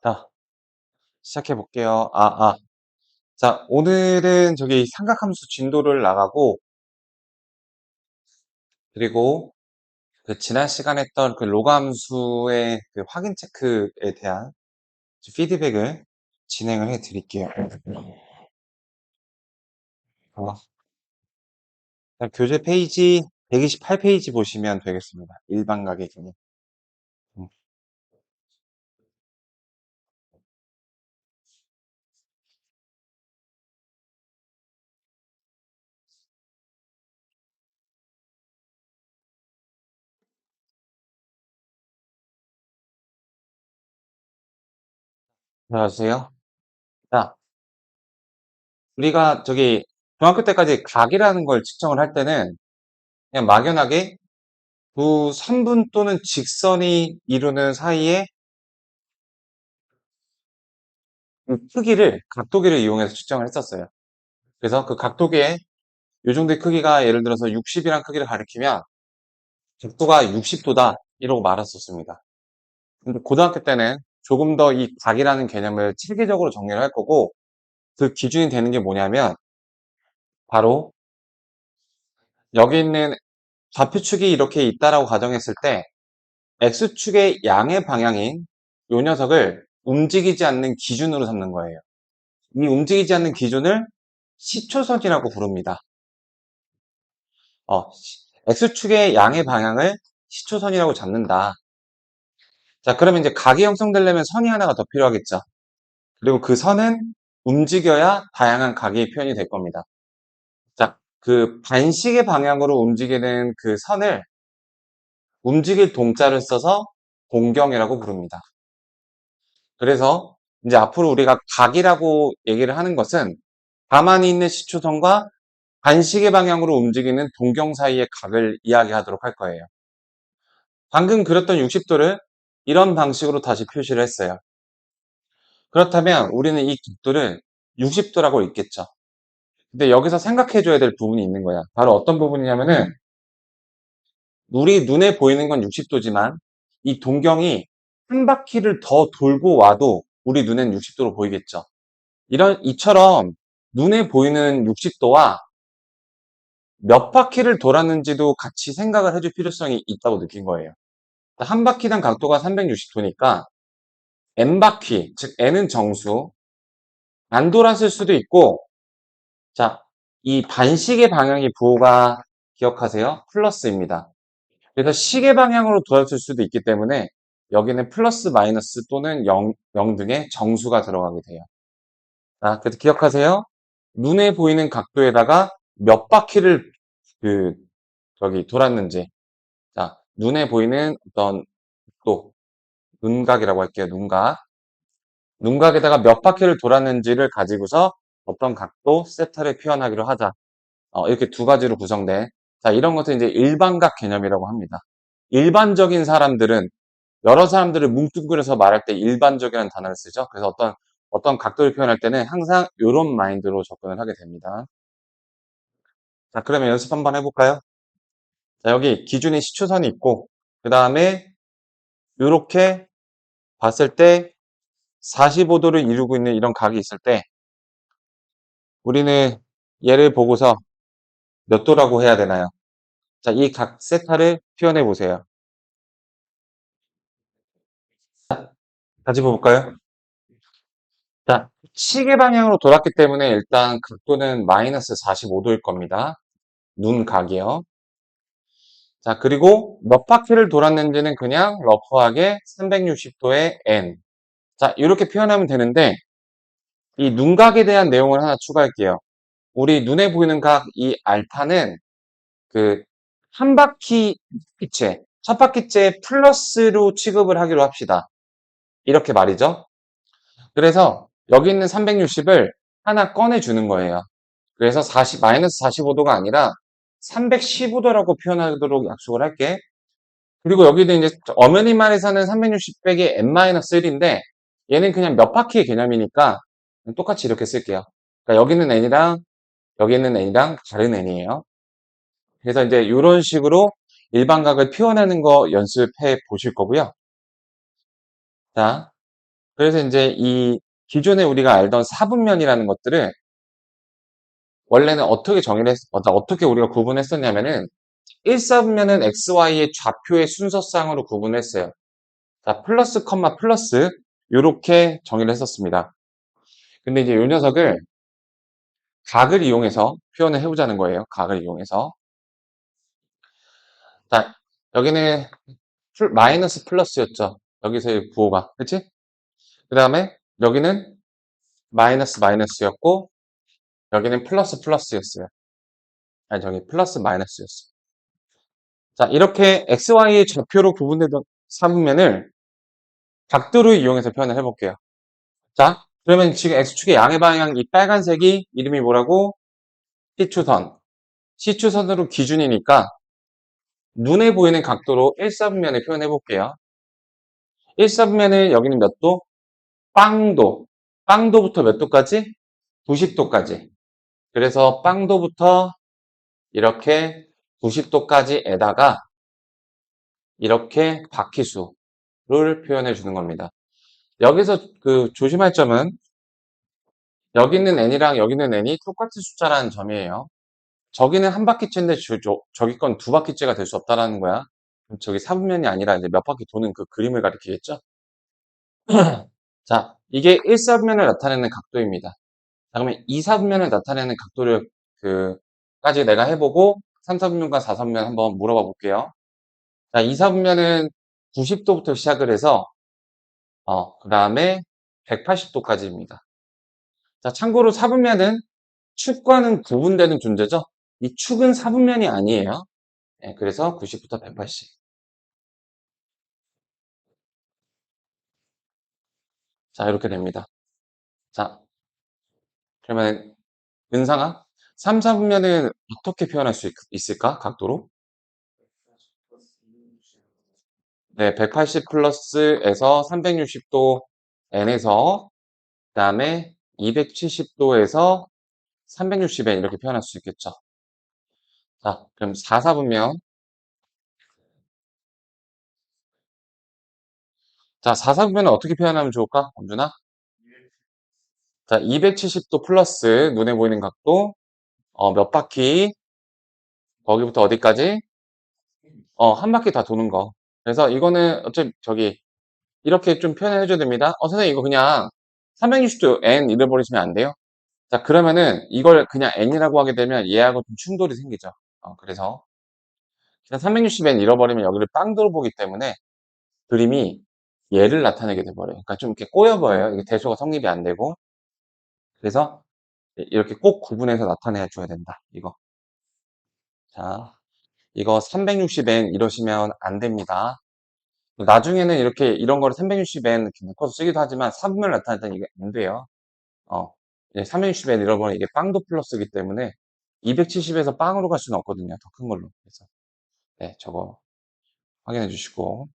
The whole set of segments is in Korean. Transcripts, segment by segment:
자, 시작해 볼게요. 자, 오늘은 저기 삼각함수 진도를 나가고, 그리고 그 지난 시간에 했던 그 로그함수의 그 확인 체크에 대한 피드백을 진행을 해 드릴게요. 어, 교재 페이지 128페이지 보시면 되겠습니다. 일반 가계 개념. 음, 안녕하세요. 자, 우리가 저기 중학교 때까지 각이라는 걸 측정을 할 때는 그냥 막연하게 두 선분 또는 직선이 이루는 사이에 그 크기를 각도기를 이용해서 측정을 했었어요. 그래서 그 각도기에 요 정도의 크기가 예를 들어서 60이란 크기를 가리키면 각도가 60도다 이러고 말았었습니다. 근데 고등학교 때는 조금 더 이 각이라는 개념을 체계적으로 정리를 할 거고 그 기준이 되는 게 뭐냐면 바로 여기 있는 좌표축이 이렇게 있다라고 가정했을 때 X축의 양의 방향인 요 녀석을 움직이지 않는 기준으로 삼는 거예요. 이 움직이지 않는 기준을 시초선이라고 부릅니다. X축의 양의 방향을 시초선이라고 잡는다. 자, 그러면 이제 각이 형성되려면 선이 하나가 더 필요하겠죠. 그리고 그 선은 움직여야 다양한 각이 표현이 될 겁니다. 자, 그 반식의 방향으로 움직이는 그 선을 움직일 동자를 써서 동경이라고 부릅니다. 그래서 이제 앞으로 우리가 각이라고 얘기를 하는 것은 가만히 있는 시초선과 반식의 방향으로 움직이는 동경 사이의 각을 이야기하도록 할 거예요. 방금 그렸던 60도를 이런 방식으로 다시 표시를 했어요. 그렇다면 우리는 이 각도를 60도라고 읽겠죠. 근데 여기서 생각해 줘야 될 부분이 있는 거야. 바로 어떤 부분이냐면은 우리 눈에 보이는 건 60도지만 이 동경이 한 바퀴를 더 돌고 와도 우리 눈엔 60도로 보이겠죠. 이처럼 눈에 보이는 60도와 몇 바퀴를 돌았는지도 같이 생각을 해줄 필요성이 있다고 느낀 거예요. 한 바퀴당 각도가 360도니까 n바퀴, 즉 n은 정수, 안 돌았을 수도 있고, 자, 이 반시계 방향이 부호가 기억하세요? 플러스입니다. 그래서 시계 방향으로 돌았을 수도 있기 때문에 여기는 플러스, 마이너스 또는 0 등의 정수가 들어가게 돼요. 자, 그래서 기억하세요. 눈에 보이는 각도에다가 몇 바퀴를 그 저기 돌았는지. 자, 눈에 보이는 어떤 또 눈각이라고 할게요. 눈각. 눈각에다가 몇 바퀴를 돌았는지를 가지고서 어떤 각도, 세타를 표현하기로 하자. 이렇게 두 가지로 구성된. 자, 이런 것을 이제 일반각 개념이라고 합니다. 일반적인 사람들은 여러 사람들을 뭉뚱그려서 말할 때 일반적이라는 단어를 쓰죠. 그래서 어떤 각도를 표현할 때는 항상 이런 마인드로 접근을 하게 됩니다. 자, 그러면 연습 한번 해볼까요? 자, 여기 기준이 시초선이 있고, 그 다음에 이렇게 봤을 때 45도를 이루고 있는 이런 각이 있을 때 우리는 얘를 보고서 몇 도라고 해야 되나요? 자, 이 각 세타를 표현해 보세요. 가지고 볼까요? 자, 시계 방향으로 돌았기 때문에 일단 각도는 마이너스 45도일 겁니다. 눈 각이요. 자, 그리고 몇 바퀴를 돌았는지는 그냥 러프하게 360도의 n. 자, 이렇게 표현하면 되는데 이 눈각에 대한 내용을 하나 추가할게요. 우리 눈에 보이는 각, 이 알파는 그 한 바퀴째, 첫 바퀴째 플러스로 취급을 하기로 합시다. 이렇게 말이죠. 그래서 여기 있는 360을 하나 꺼내주는 거예요. 그래서 마이너스 45도가 아니라 315도라고 표현하도록 약속을 할게. 그리고 여기는 이제 엄연히 말해서는 360 빼기 n-1인데 얘는 그냥 몇 바퀴의 개념이니까 똑같이 이렇게 쓸게요. 그러니까 여기는 n이랑 다른 n이에요. 그래서 이제 이런 식으로 일반각을 표현하는 거 연습해 보실 거고요. 자, 그래서 이제 이 기존에 우리가 알던 사분면이라는 것들을 원래는 어떻게 우리가 구분했었냐면은 1사분면은 XY의 좌표의 순서상으로 구분했어요. 자, 플러스, 컴마, 플러스 요렇게 정의를 했었습니다. 근데 이제 요 녀석을 각을 이용해서 표현을 해보자는 거예요. 각을 이용해서. 자, 여기는 마이너스 플러스였죠. 여기서의 구호가. 그치? 그 다음에 여기는 마이너스 마이너스였고 여기는 플러스 플러스였어요. 아니 저기 플러스 마이너스였어요. 자, 이렇게 XY의 좌표로 구분되던 삼분면을 각도를 이용해서 표현을 해볼게요. 자, 그러면 지금 X축의 양의 방향 이 빨간색이 이름이 뭐라고? C추선. C추선으로 기준이니까 눈에 보이는 각도로 1사분면을 표현해 볼게요. 1사분면은 여기는 몇 도? 빵도. 빵도부터 몇 도까지? 90도까지. 그래서 빵도부터 이렇게 90도까지에다가 이렇게 바퀴수를 표현해 주는 겁니다. 여기서 그 조심할 점은 여기 있는 n이랑 여기 있는 n이 똑같은 숫자라는 점이에요. 저기는 한 바퀴째인데 저기 건 두 바퀴째가 될 수 없다라는 거야. 저기 사분면이 아니라 이제 몇 바퀴 도는 그 그림을 가리키겠죠? 자, 이게 1사분면을 나타내는 각도입니다. 자, 그러면 2사분면을 나타내는 각도를 까지 내가 해보고 3사분면과 4사분면 한번 물어봐 볼게요. 자, 2사분면은 90도부터 시작을 해서 그 다음에 180도까지입니다. 자, 참고로 사분면은 축과는 구분되는 존재죠. 이 축은 사분면이 아니에요. 네, 그래서 90부터 180. 자, 이렇게 됩니다. 자, 그러면 은상아, 3, 4분면은 어떻게 표현할 수 있을까? 각도로? 네, 180 플러스에서 360도 n에서 그다음에 270도에서 360n 이렇게 표현할 수 있겠죠. 자, 그럼 4, 4분면. 자, 4, 4분면은 어떻게 표현하면 좋을까? 범준아? 자, 270도 플러스 눈에 보이는 각도 몇 바퀴 거기부터 어디까지? 한 바퀴 다 도는 거. 그래서 이거는 어차피 저기 이렇게 좀 표현해 줘야 됩니다. 선생님 이거 그냥 360도 n 잃어버리시면 안 돼요? 자, 그러면은 이걸 그냥 n이라고 하게 되면 얘하고 좀 충돌이 생기죠. 그래서 그냥 360n 잃어버리면 여기를 빵 들어보기 때문에 그림이 얘를 나타내게 돼버려요. 그러니까 좀 이렇게 꼬여 보여요. 이게 대소가 성립이 안 되고. 그래서 이렇게 꼭 구분해서 나타내 줘야 된다. 이거. 자, 이거 360n 이러시면 안 됩니다. 나중에는 이렇게 이런 거를 360n 이렇게 묶어서 쓰기도 하지만 3분면을 나타낼 때는 이게 안 돼요. 360n 잃어버리면 이게 빵도 플러스이기 때문에 270에서 빵으로 갈 수는 없거든요. 더 큰 걸로. 그래서 네, 저거 확인해 주시고.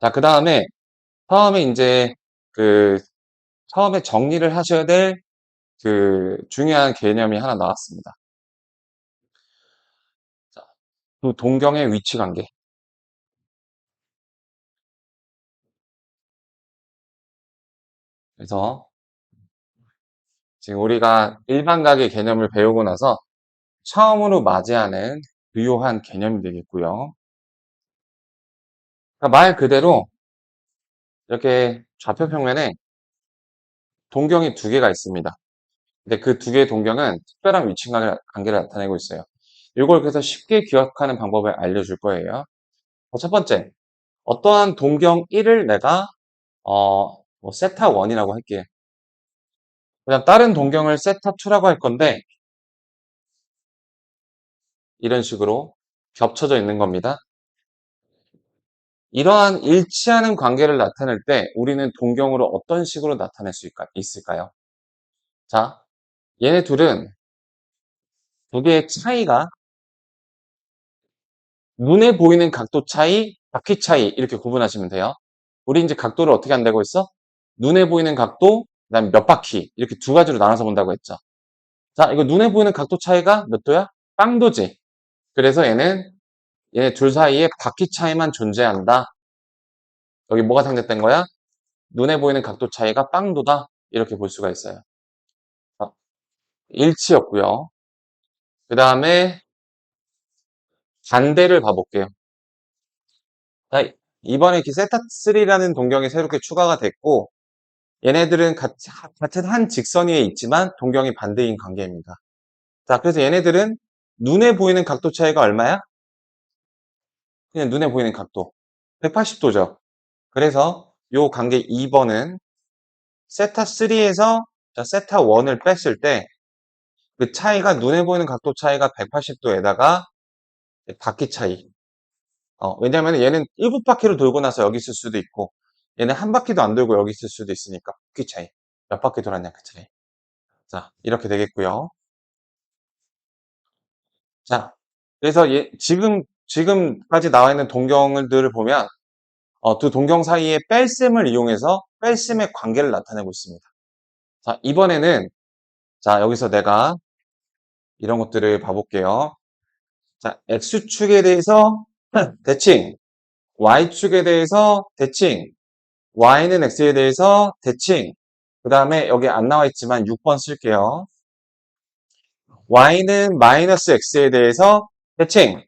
자, 그 다음에 처음에 이제 그 처음에 정리를 하셔야 될 중요한 개념이 하나 나왔습니다. 자, 두 동경의 위치 관계. 그래서 지금 우리가 일반각의 개념을 배우고 나서 처음으로 맞이하는 유효한 개념이 되겠고요. 그러니까 말 그대로 이렇게 좌표 평면에 동경이 두 개가 있습니다. 근데 그 두 개의 동경은 특별한 위치 관계를 나타내고 있어요. 이걸 그래서 쉽게 기억하는 방법을 알려줄 거예요. 첫 번째, 어떠한 동경 1을 내가 뭐 세타 1이라고 할게요. 그다음 다른 동경을 세타 2라고 할 건데 이런 식으로 겹쳐져 있는 겁니다. 이러한 일치하는 관계를 나타낼 때 우리는 동경으로 어떤 식으로 나타낼 수 있을까요? 자, 얘네 둘은 두 개의 차이가 눈에 보이는 각도 차이, 바퀴 차이 이렇게 구분하시면 돼요. 우리 이제 각도를 어떻게 한다고 했어? 눈에 보이는 각도, 그다음에 몇 바퀴 이렇게 두 가지로 나눠서 본다고 했죠. 자, 이거 눈에 보이는 각도 차이가 몇 도야? 빵도지. 그래서 얘네 둘 사이에 바퀴 차이만 존재한다. 여기 뭐가 상대된 거야? 눈에 보이는 각도 차이가 빵도다. 이렇게 볼 수가 있어요. 일치였고요. 그 다음에 반대를 봐볼게요. 자, 이번에 세타3라는 동경이 새롭게 추가가 됐고 얘네들은 같은 한 직선 위에 있지만 동경이 반대인 관계입니다. 자, 그래서 얘네들은 눈에 보이는 각도 차이가 얼마야? 그냥 눈에 보이는 각도. 180도죠. 그래서 요 관계 2번은 세타3에서 세타1을 뺐을 때 그 차이가 눈에 보이는 각도 차이가 180도에다가 바퀴 차이. 왜냐면 얘는 7바퀴를 돌고 나서 여기 있을 수도 있고 얘는 한 바퀴도 안 돌고 여기 있을 수도 있으니까 바퀴 차이. 몇 바퀴 돌았냐 그 차이. 자, 이렇게 되겠고요. 자, 그래서 지금까지 나와 있는 동경들을 보면 두 동경 사이의 뺄셈을 이용해서 뺄셈의 관계를 나타내고 있습니다. 자, 이번에는 자, 여기서 내가 이런 것들을 봐볼게요. 자, X축에 대해서 대칭, Y축에 대해서 대칭, Y는 X에 대해서 대칭, 그 다음에 여기 안 나와 있지만 6번 쓸게요. Y는 마이너스 X에 대해서 대칭.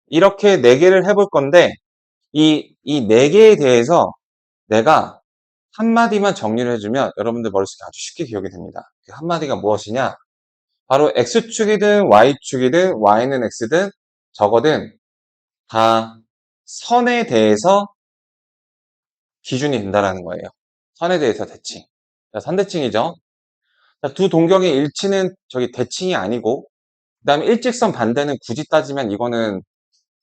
이렇게 4개를 해볼 건데, 이 4개에 대해서 내가 한마디만 정리를 해주면 여러분들 머릿속에 아주 쉽게 기억이 됩니다. 그 한마디가 무엇이냐? 바로 X축이든 Y축이든 Y는 X든 저거든 다 선에 대해서 기준이 된다라는 거예요. 선에 대해서 대칭. 자, 선대칭이죠. 자, 두 동경의 일치는 저기 대칭이 아니고, 그 다음에 일직선 반대는 굳이 따지면 이거는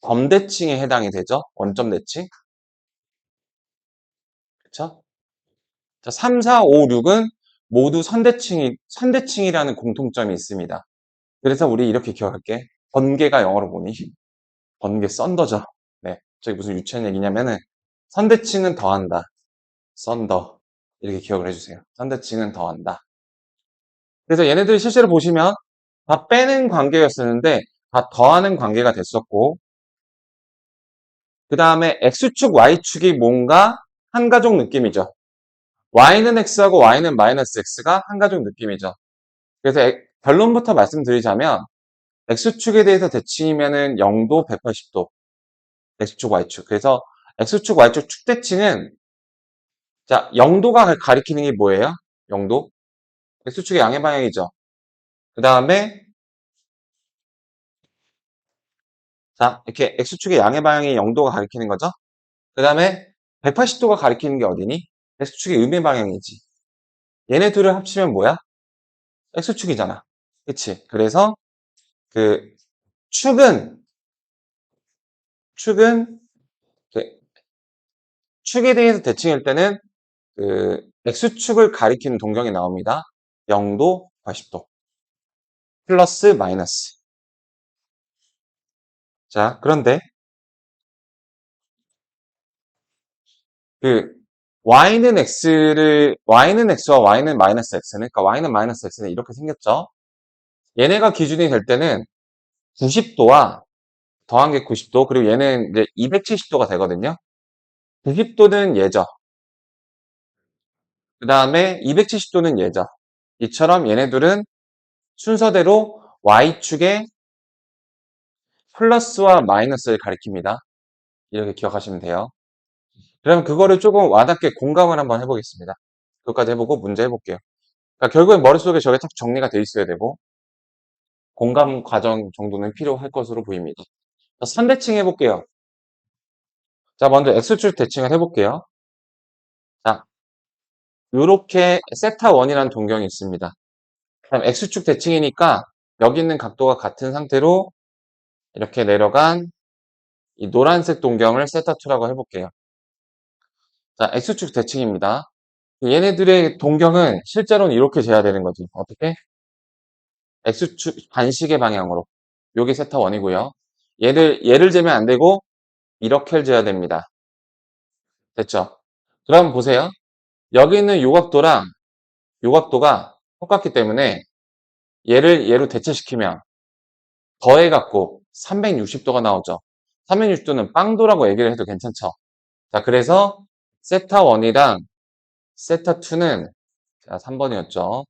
범대칭에 해당이 되죠. 원점 대칭. 그쵸? 자, 3, 4, 5, 6은 모두 선대칭이라는 공통점이 있습니다. 그래서 우리 이렇게 기억할게. 번개가 영어로 뭐니? 번개 썬더죠. 네. 저기 무슨 유치한 얘기냐면은 선대칭은 더한다. 썬더. 이렇게 기억을 해주세요. 선대칭은 더한다. 그래서 얘네들 실제로 보시면 다 빼는 관계였었는데 다 더하는 관계가 됐었고 그 다음에 X축, Y축이 뭔가 한 가족 느낌이죠. Y는 X하고 Y는 마이너스 X가 한 가족 느낌이죠. 그래서 결론부터 말씀드리자면 X축에 대해서 대칭이면은 0도, 180도. X축, Y축. 그래서 X축, Y축 축대칭은 자, 0도가 가리키는 게 뭐예요? 0도? X축의 양의 방향이죠. 그 다음에 자, 이렇게 X축의 양의 방향이 0도가 가리키는 거죠. 그 다음에 180도가 가리키는 게 어디니? X축의 음의 방향이지. 얘네 둘을 합치면 뭐야? X축이잖아. 그치? 그래서 그 축은 축은 그 축에 대해서 대칭할 때는 그 X축을 가리키는 동경이 나옵니다. 0도, 80도. 플러스, 마이너스. 자, 그런데 그 Y는 X와 Y는 마이너스 X는, 그러니까 Y는 마이너스 X는 이렇게 생겼죠? 얘네가 기준이 될 때는 90도와 더한 게 90도, 그리고 얘는 이제 270도가 되거든요. 90도는 얘죠. 그 다음에 270도는 얘죠. 이처럼 얘네들은 순서대로 Y축의 플러스와 마이너스를 가리킵니다. 이렇게 기억하시면 돼요. 그럼 그거를 조금 와닿게 공감을 한번 해보겠습니다. 그것까지 해보고 문제 해볼게요. 그러니까 결국엔 머릿속에 저게 딱 정리가 돼 있어야 되고 공감 과정 정도는 필요할 것으로 보입니다. 자, 선대칭 해볼게요. 자, 먼저 X축 대칭을 해볼게요. 자, 요렇게 세타1이라는 동경이 있습니다. 그럼 X축 대칭이니까 여기 있는 각도가 같은 상태로 이렇게 내려간 이 노란색 동경을 세타2라고 해볼게요. 자, X축 대칭입니다. 얘네들의 동경은 실제로는 이렇게 재야 되는 거지. 어떻게? X축 반시계 방향으로. 요게 세타1이고요. 얘를 재면 안 되고 이렇게 재야 됩니다. 됐죠? 그럼 보세요. 여기 있는 요 각도랑 요 각도가 똑같기 때문에 얘로 대체시키면 더해갖고 360도가 나오죠. 360도는 빵도라고 얘기를 해도 괜찮죠. 자, 그래서 세타1이랑 세타2는, 자, 3번이었죠.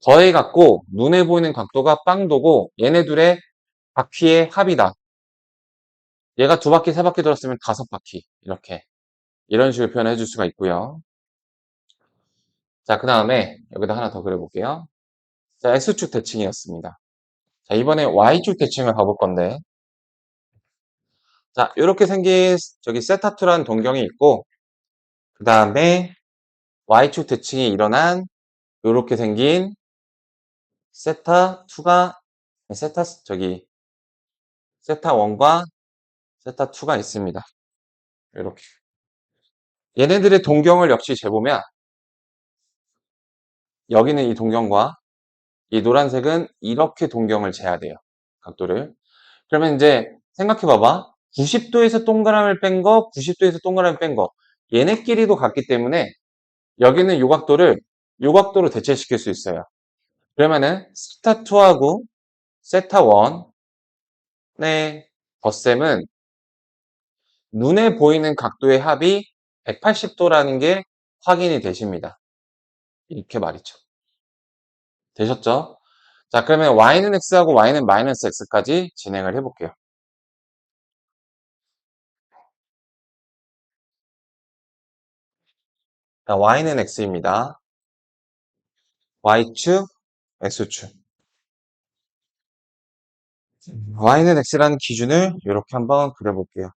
더해갖고, 눈에 보이는 각도가 빵도고, 얘네 둘의 바퀴의 합이다. 얘가 2바퀴, 3바퀴 돌았으면 5바퀴. 이렇게. 이런 식으로 표현해 줄 수가 있고요. 자, 그 다음에 여기다 하나 더 그려볼게요. 자, X축 대칭이었습니다. 자, 이번에 Y축 대칭을 가볼 건데, 자, 이렇게 생긴 저기 세타2라는 동경이 있고, 그 다음에 Y축 대칭이 일어난 이렇게 생긴 세타2가, 세타1과 세타2가 있습니다. 이렇게. 얘네들의 동경을 역시 재보면, 여기는 이 동경과 이 노란색은 이렇게 동경을 재야 돼요. 각도를. 그러면 이제 생각해 봐봐. 90도에서 동그라미를 뺀 거, 90도에서 동그라미 뺀 거. 얘네끼리도 같기 때문에 여기는 요 각도로 대체시킬 수 있어요. 그러면은 세타2하고 세타1의 덧셈은 눈에 보이는 각도의 합이 180도라는 게 확인이 되십니다. 이렇게 말이죠. 되셨죠? 자, 그러면 y는 x하고 y는 마이너스 x까지 진행을 해볼게요. 자, y는 x입니다. y축, x축. y는 x라는 기준을 이렇게 한번 그려볼게요.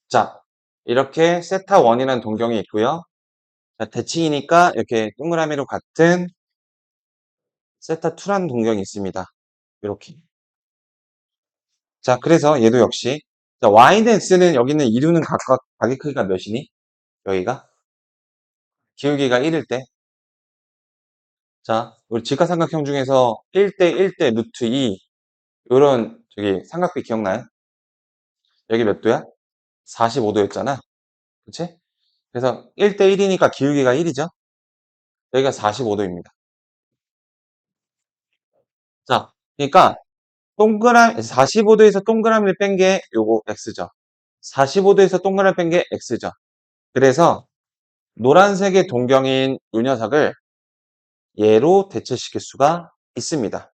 자, 이렇게 세타1이라는 동경이 있고요. 자, 대칭이니까 이렇게 동그라미로 같은 세타2라는 동경이 있습니다. 이렇게. 자, 그래서 얘도 역시 자, y는 x는 여기는 이루는 각각 가격 크기가 몇이니? 여기가 기울기가 1일 때. 자, 우리 직각삼각형 중에서 1대 1대 루트 2 이런 저기 삼각비 기억나요? 여기 몇 도야? 45도였잖아. 그치? 그래서 1대 1이니까 기울기가 1이죠. 여기가 45도입니다. 자, 그러니까 45도에서 동그라미를 뺀 게 요거 x죠. 45도에서 동그라미 뺀 게 x죠. 그래서 노란색의 동경인 이 녀석을 얘로 대체시킬 수가 있습니다.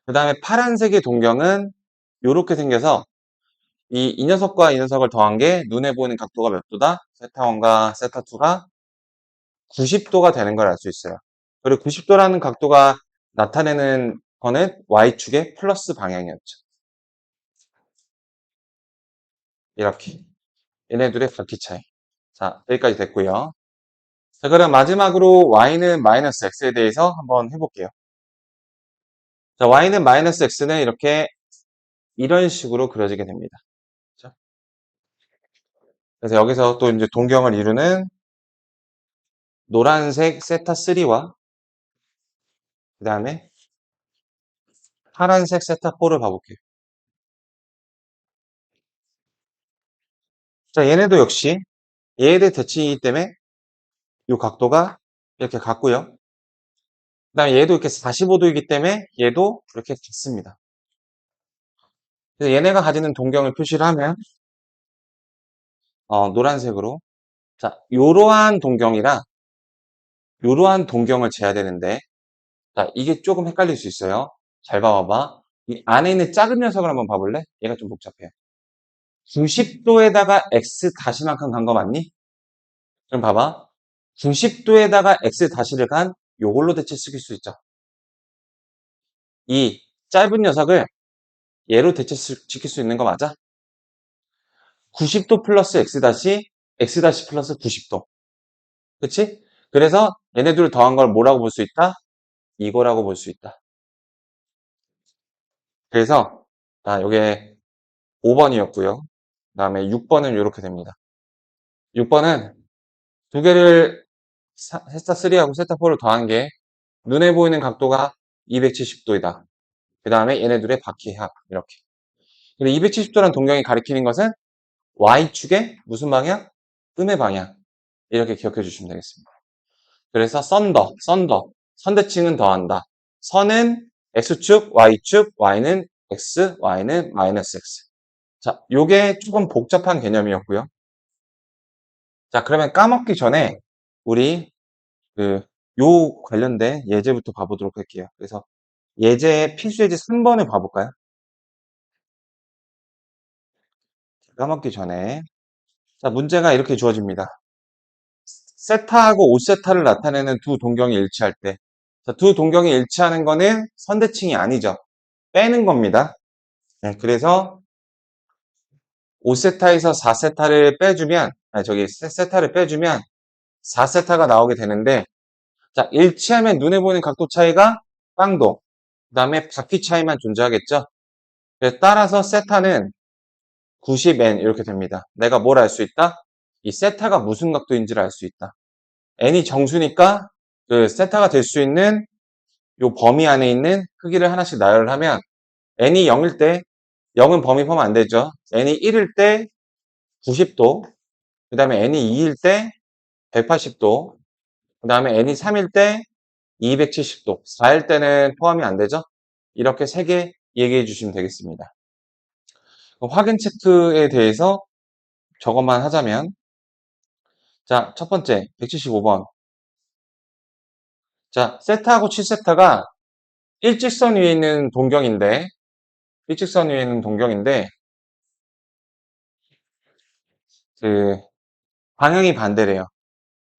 그 다음에 파란색의 동경은 이렇게 생겨서 이 녀석과 이 녀석을 더한 게 눈에 보이는 각도가 몇 도다? 세타1과 세타2가 90도가 되는 걸 알 수 있어요. 그리고 90도라는 각도가 나타내는 거는 y축의 플러스 방향이었죠. 이렇게. 얘네들의 바퀴 차이. 자, 여기까지 됐고요. 자, 그럼 마지막으로 y는 마이너스 x에 대해서 한번 해볼게요. 자, y는 마이너스 x는 이렇게 이런 식으로 그려지게 됩니다. 그렇죠? 그래서 여기서 또 이제 동경을 이루는 노란색 세타3와 그 다음에 파란색 세타4를 봐볼게요. 자, 얘네도 역시 얘에 대칭이기 때문에 이 각도가 이렇게 같고요. 그 다음에 얘도 이렇게 45도이기 때문에 얘도 이렇게 같습니다. 그래서 얘네가 가지는 동경을 표시를 하면 노란색으로 자, 요러한 동경이랑 요러한 동경을 재야 되는데 자, 이게 조금 헷갈릴 수 있어요. 잘 봐봐봐. 이 안에 있는 작은 녀석을 한번 봐볼래? 얘가 좀 복잡해. 90도에다가 x 다시만큼 간 거 맞니? 그럼 봐봐. 90도에다가 x 다시를 간 요걸로 대체시킬 수 있죠. 이 짧은 녀석을 얘로 대체시킬 수 있는 거 맞아? 90도 플러스 x 다시, x 다시 플러스 90도. 그치? 그래서 얘네들을 더한 걸 뭐라고 볼 수 있다? 이거라고 볼 수 있다. 그래서, 자, 요게 5번이었고요. 그 다음에 6번은 이렇게 됩니다. 6번은 두 개를 세타3하고 세타4를 더한 게 눈에 보이는 각도가 270도이다. 그 다음에 얘네들의 바퀴 합 이렇게. 근데 270도라는 동경이 가리키는 것은 Y축의 무슨 방향? 음의 방향. 이렇게 기억해 주시면 되겠습니다. 그래서 썬더. 선대칭은 더한다. 선은 X축, Y축, Y는 X, Y는 마이너스 X. 자, 요게 조금 복잡한 개념이었고요. 자, 그러면 까먹기 전에 우리 요 관련된 예제부터 봐보도록 할게요. 그래서 예제 필수 예제 3번을 봐볼까요? 까먹기 전에. 자, 문제가 이렇게 주어집니다. 세타하고 5세타를 나타내는 두 동경이 일치할 때. 자, 두 동경이 일치하는 거는 선대칭이 아니죠. 빼는 겁니다. 네, 그래서 5세타에서 4세타를 빼주면, 아니, 저기, 세타를 빼주면 4세타가 나오게 되는데, 자, 일치하면 눈에 보이는 각도 차이가 빵도, 그 다음에 바퀴 차이만 존재하겠죠? 그래서 따라서 세타는 90n 이렇게 됩니다. 내가 뭘 알 수 있다? 이 세타가 무슨 각도인지를 알 수 있다. n이 정수니까 그 세타가 될 수 있는 요 범위 안에 있는 크기를 하나씩 나열을 하면 n이 0일 때 0은 범위 포함 안 되죠. n이 1일 때 90도, 그 다음에 n이 2일 때 180도, 그 다음에 n이 3일 때 270도, 4일 때는 포함이 안 되죠. 이렇게 3개 얘기해 주시면 되겠습니다. 확인 체크에 대해서 저것만 하자면, 자, 첫 번째 175번. 자, 세타하고 7세타가 일직선 위에 있는 동경인데, 일직선 위에 있는 동경인데, 그 방향이 반대래요.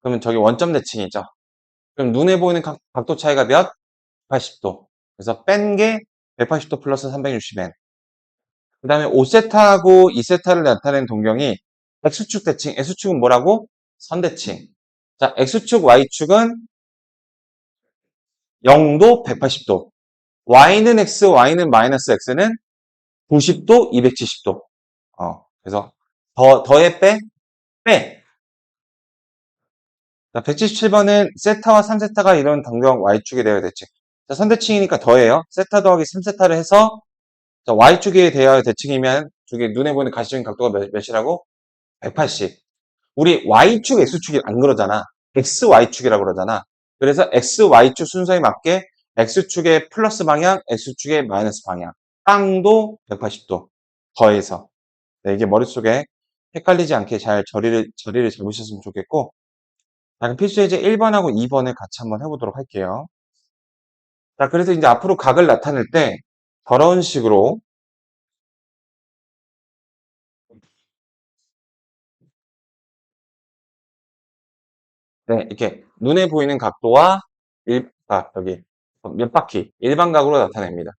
그러면 저기 원점 대칭이죠. 그럼 눈에 보이는 각도 차이가 몇? 180도. 그래서 뺀 게 180도 플러스 360n. 그 다음에 5세타하고 2세타를 나타낸 동경이 X축 대칭, X축은 뭐라고? 선대칭. 자, X축, Y축은 0도, 180도. Y는 X, Y는 마이너스 X는 90도, 270도. 그래서 더해 빼? 빼. 자, 177번은 세타와 3세타가 이런 동경 Y축에 대하여 대칭. 자, 선대칭이니까 더해요. 세타 더하기 3세타를 해서 자, Y축에 대하여 대칭이면 저게 눈에 보이는 가시적인 각도가 몇이라고? 180. 우리 Y축, X축이 안 그러잖아. XY축이라고 그러잖아. 그래서 XY축 순서에 맞게 X축의 플러스 방향, X축의 마이너스 방향. 땅도 180도 더해서. 네, 이게 머릿속에 헷갈리지 않게 잘 자리를 잡으셨으면 좋겠고. 자, 그럼 필수 예제 1번하고 2번을 같이 한번 해보도록 할게요. 자, 그래서 이제 앞으로 각을 나타낼 때 저런 식으로 네, 이렇게 눈에 보이는 각도와 여기 몇 바퀴 일반각으로 나타냅니다.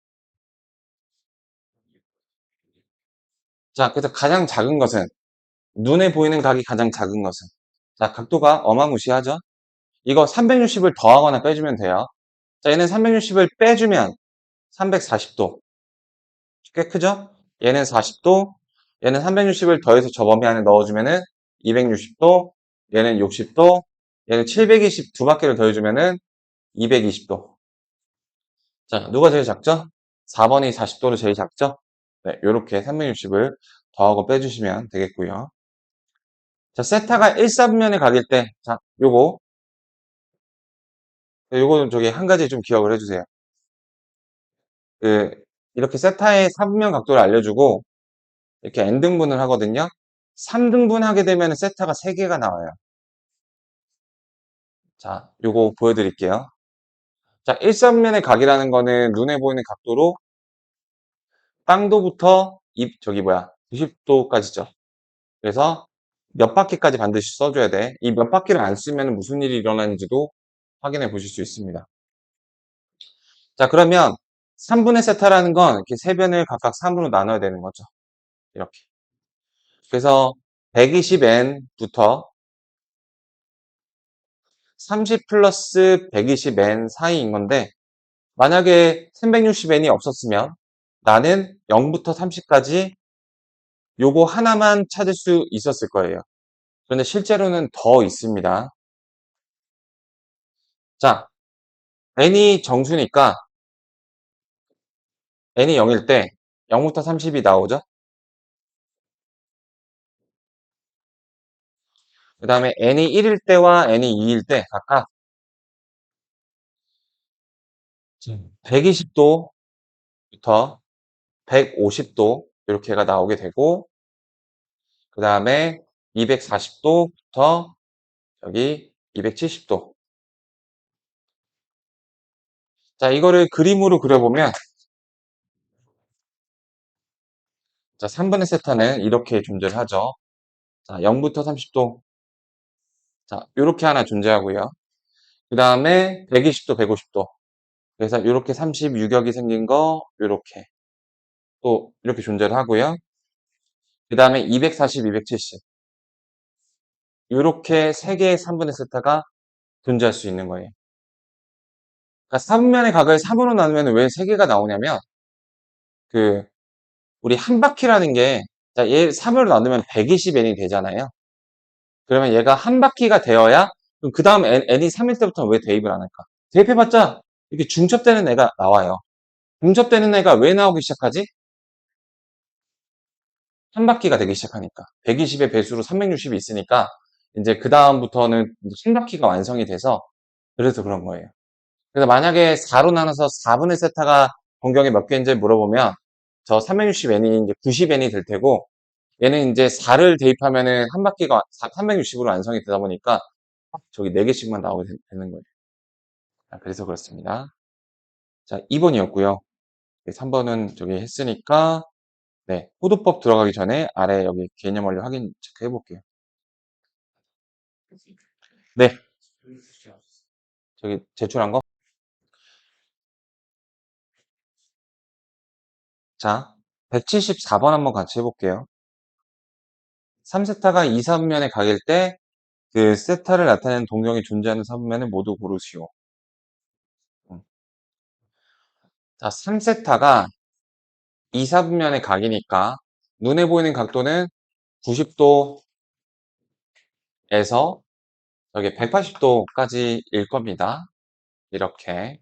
자, 그래서 가장 작은 것은 눈에 보이는 각이 가장 작은 것은 자, 각도가 어마무시하죠? 이거 360을 더하거나 빼주면 돼요. 자, 얘는 360을 빼주면 340도. 꽤 크죠? 얘는 40도, 얘는 360을 더해서 저 범위 안에 넣어주면은 260도, 얘는 60도, 얘는 720 두 바퀴를 더해주면은 220도. 자, 누가 제일 작죠? 4번이 40도로 제일 작죠? 네, 요렇게 360을 더하고 빼주시면 되겠고요. 자, 세타가 1사분면에 각일 때, 자, 요거는 저기 한 가지 좀 기억을 해주세요. 그, 이렇게 세타의 4분면 각도를 알려주고, 이렇게 n등분을 하거든요. 3등분 하게 되면 세타가 3개가 나와요. 자, 요거 보여드릴게요. 자, 1사분면의 각이라는 거는 눈에 보이는 각도로 땅도부터 90도까지죠. 그래서 몇 바퀴까지 반드시 써줘야 돼. 이 몇 바퀴를 안 쓰면 무슨 일이 일어나는지도 확인해 보실 수 있습니다. 자, 그러면 3분의 세타라는 건 이렇게 세 변을 각각 3으로 나눠야 되는 거죠. 이렇게. 그래서 120n부터 30 플러스 120n 사이인 건데, 만약에 360n이 없었으면 나는 0부터 30까지 요거 하나만 찾을 수 있었을 거예요. 그런데 실제로는 더 있습니다. 자, n이 정수니까 n이 0일 때 0부터 30이 나오죠. 그 다음에 n이 1일 때와 n이 2일 때 각각 120도부터 150도, 이렇게가 나오게 되고, 그 다음에 240도부터 여기 270도. 자, 이거를 그림으로 그려보면, 자, 3분의 세타는 이렇게 존재를 하죠. 자, 0부터 30도. 자, 이렇게 하나 존재하고요. 그 다음에 120도, 150도. 그래서 이렇게 36역이 생긴 거, 이렇게. 또, 이렇게 존재를 하고요. 그 다음에 240, 270. 이렇게 세 개의 3분의 세타가 존재할 수 있는 거예요. 그러니까 3면의 각을 3으로 나누면 왜 세 개가 나오냐면, 그, 우리 한 바퀴라는 게, 자, 얘 3으로 나누면 120n이 되잖아요. 그러면 얘가 한 바퀴가 되어야, 그럼 그 다음 n이 3일 때부터 왜 대입을 안 할까? 대입해봤자, 이렇게 중첩되는 애가 나와요. 중첩되는 애가 왜 나오기 시작하지? 한 바퀴가 되기 시작하니까. 120의 배수로 360이 있으니까, 이제 그 다음부터는 한 바퀴가 완성이 돼서, 그래서 그런 거예요. 그래서 만약에 4로 나눠서 4분의 세타가 공경이 몇 개인지 물어보면, 저 360n이 이제 90n이 될 테고, 얘는 이제 4를 대입하면은 한 바퀴가 360으로 완성이 되다 보니까, 저기 4개씩만 나오게 되는 거예요. 그래서 그렇습니다. 자, 2번이었고요. 3번은 저기 했으니까, 네, 호도법 들어가기 전에 아래 여기 개념 원리 확인 체크해 볼게요. 네, 저기 제출한 거. 자, 174번 한번 같이 해볼게요. 3세타가 2, 3면의 각일 때 그 세타를 나타내는 동경이 존재하는 3면을 모두 고르시오. 음. 자, 3세타가 2, 3면의 각이니까 눈에 보이는 각도는 90도에서 여기 180도까지일 겁니다. 이렇게.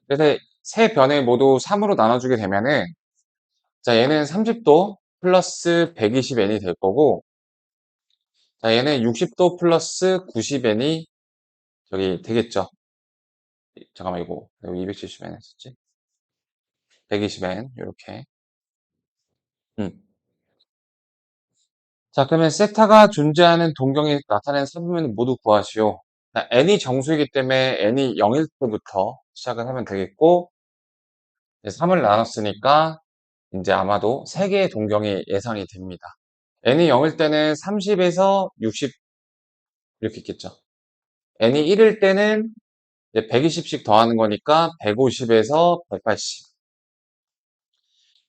그래서 세 변을 모두 3으로 나눠주게 되면은, 자, 얘는 30도 플러스 120n이 될 거고, 자, 얘는 60도 플러스 90n이 저기 되겠죠. 잠깐만, 이거 270n 했었지? 120n, 이렇게. 자, 그러면 세타가 존재하는 동경이 나타낸 산부면 모두 구하시오. 자, n이 정수이기 때문에 n이 0일 때부터 시작을 하면 되겠고, 3을 나눴으니까 이제 아마도 3개의 동경이 예상이 됩니다. n이 0일 때는 30에서 60 이렇게 있겠죠. n이 1일 때는 120씩 더하는 거니까 150에서 180.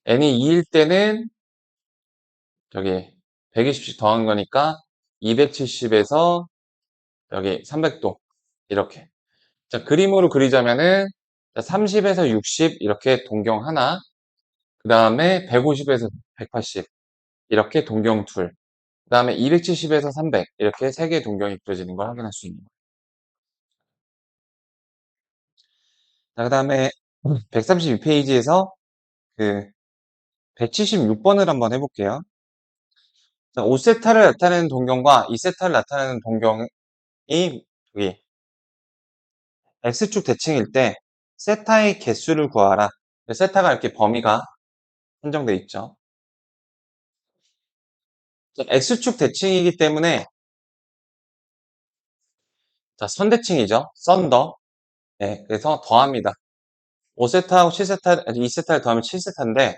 n이 2일 때는 저기 120씩 더하는 거니까 270에서 여기 300도 이렇게. 자, 그림으로 그리자면은 30에서 60 이렇게 동경 하나, 그 다음에 150에서 180 이렇게 동경 둘, 그 다음에 270에서 300 이렇게 세 개의 동경이 그려지는 걸 확인할 수 있는 거예요. 자, 그 다음에 132페이지에서 그 176번을 한번 해볼게요. 자, 5세타를 나타내는 동경과 2세타를 나타내는 동경이 여기 X축 대칭일 때 세타의 개수를 구하라. 세타가 이렇게 범위가 한정돼 있죠. X축 대칭이기 때문에 자, 선대칭이죠. 썬더. 네, 그래서 더합니다. 5세타하고 7세타, 아니 2세타를 더하면 7세타인데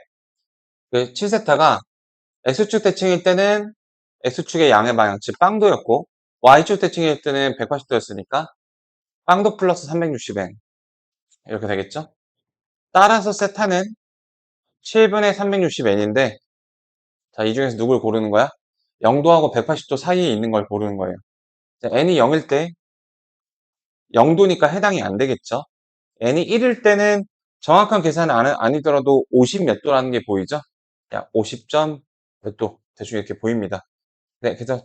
그 7세타가 X축 대칭일 때는 X축의 양의 방향, 즉 빵도였고 Y축 대칭일 때는 180도였으니까 빵도 플러스 360n 이렇게 되겠죠. 따라서 세타는 7분의 360n인데 자, 이 중에서 누굴 고르는 거야? 0도하고 180도 사이에 있는 걸 고르는 거예요. 자, n이 0일 때 0도니까 해당이 안 되겠죠. n이 1일 때는 정확한 계산은 아니더라도 50 몇 도라는 게 보이죠? 약 50점 몇 도 대충 이렇게 보입니다. 네, 그래서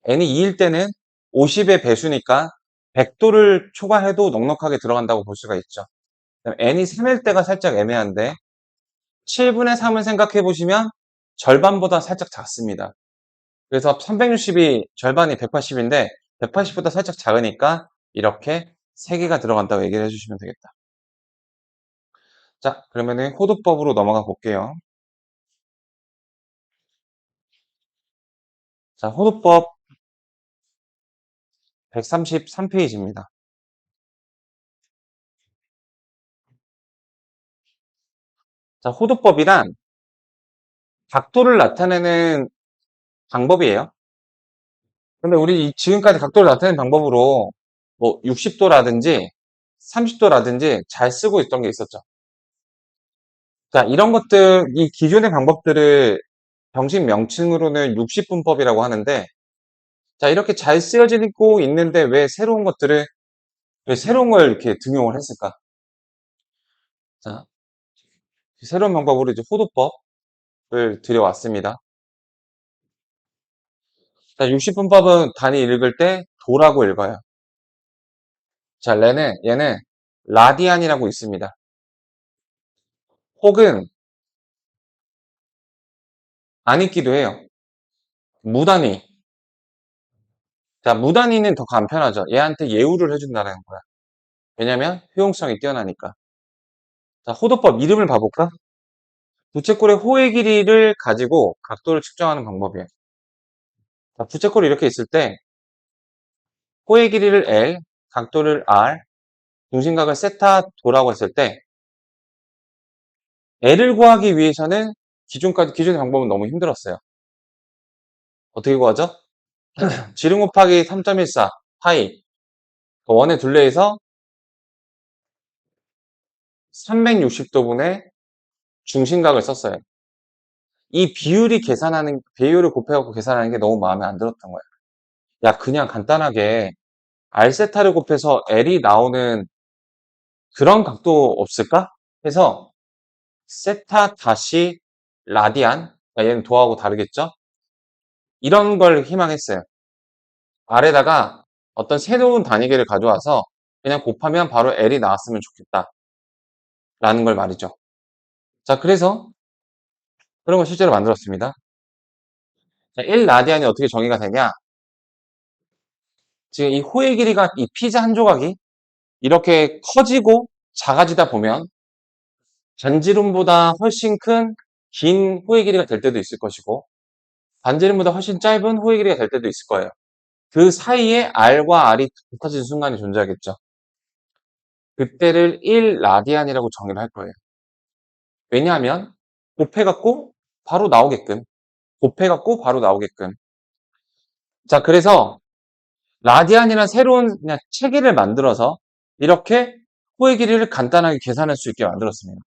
n이 2일 때는 50의 배수니까 100도를 초과해도 넉넉하게 들어간다고 볼 수가 있죠. n이 3일 때가 살짝 애매한데 7분의 3을 생각해 보시면 절반보다 살짝 작습니다. 그래서 360이 절반이 180인데 180보다 살짝 작으니까 이렇게 3개가 들어간다고 얘기를 해주시면 되겠다. 자, 그러면은 호도법으로 넘어가 볼게요. 자, 호도법 133페이지입니다. 자, 호도법이란 각도를 나타내는 방법이에요. 근데 우리 지금까지 각도를 나타내는 방법으로 뭐 60도라든지 30도라든지 잘 쓰고 있던 게 있었죠. 자, 이런 것들, 이 기존의 방법들을 정식 명칭으로는 60분법이라고 하는데, 자, 이렇게 잘 쓰여지고 있는데 왜 새로운 걸 이렇게 등용을 했을까? 자, 새로운 방법으로 이제 호도법을 들여왔습니다. 자, 60분법은 단위 읽을 때 도라고 읽어요. 자, 얘는 라디안이라고 있습니다. 혹은 안 읽기도 해요. 무단위. 자, 무단위는 더 간편하죠. 얘한테 예우를 해준다는 거야. 왜냐면 효용성이 뛰어나니까. 자, 호도법 이름을 봐볼까? 부채꼴의 호의 길이를 가지고 각도를 측정하는 방법이에요. 자, 부채꼴이 이렇게 있을 때 호의 길이를 L, 각도를 R, 중심각을 세타도라고 했을 때 L을 구하기 위해서는 기존의 방법은 너무 힘들었어요. 어떻게 구하죠? 지름 곱하기 3.14 파이 원의 둘레에서 360도분의 중심각을 썼어요. 이 비율을 곱해갖고 계산하는 게 너무 마음에 안 들었던 거예요. 야, 그냥 간단하게 R세타를 곱해서 L이 나오는 그런 각도 없을까? 해서 세타 다시 라디안, 그러니까 얘는 도하고 다르겠죠? 이런 걸 희망했어요. R에다가 어떤 새로운 단위계를 가져와서 그냥 곱하면 바로 L이 나왔으면 좋겠다. 라는 걸 말이죠. 자, 그래서 그런 걸 실제로 만들었습니다. 자, 1라디안이 어떻게 정의가 되냐? 지금 이 호의 길이가 이 피자 한 조각이 이렇게 커지고 작아지다 보면 반지름보다 훨씬 긴 호의 길이가 될 때도 있을 것이고 반지름보다 훨씬 짧은 호의 길이가 될 때도 있을 거예요. 그 사이에 R과 R이 같아지는 순간이 존재하겠죠. 그때를 1라디안이라고 정의를 할 거예요. 왜냐하면 곱해갖고 바로 나오게끔 자, 그래서 라디안이란 새로운 그냥 체계를 만들어서 이렇게 호의 길이를 간단하게 계산할 수 있게 만들었습니다.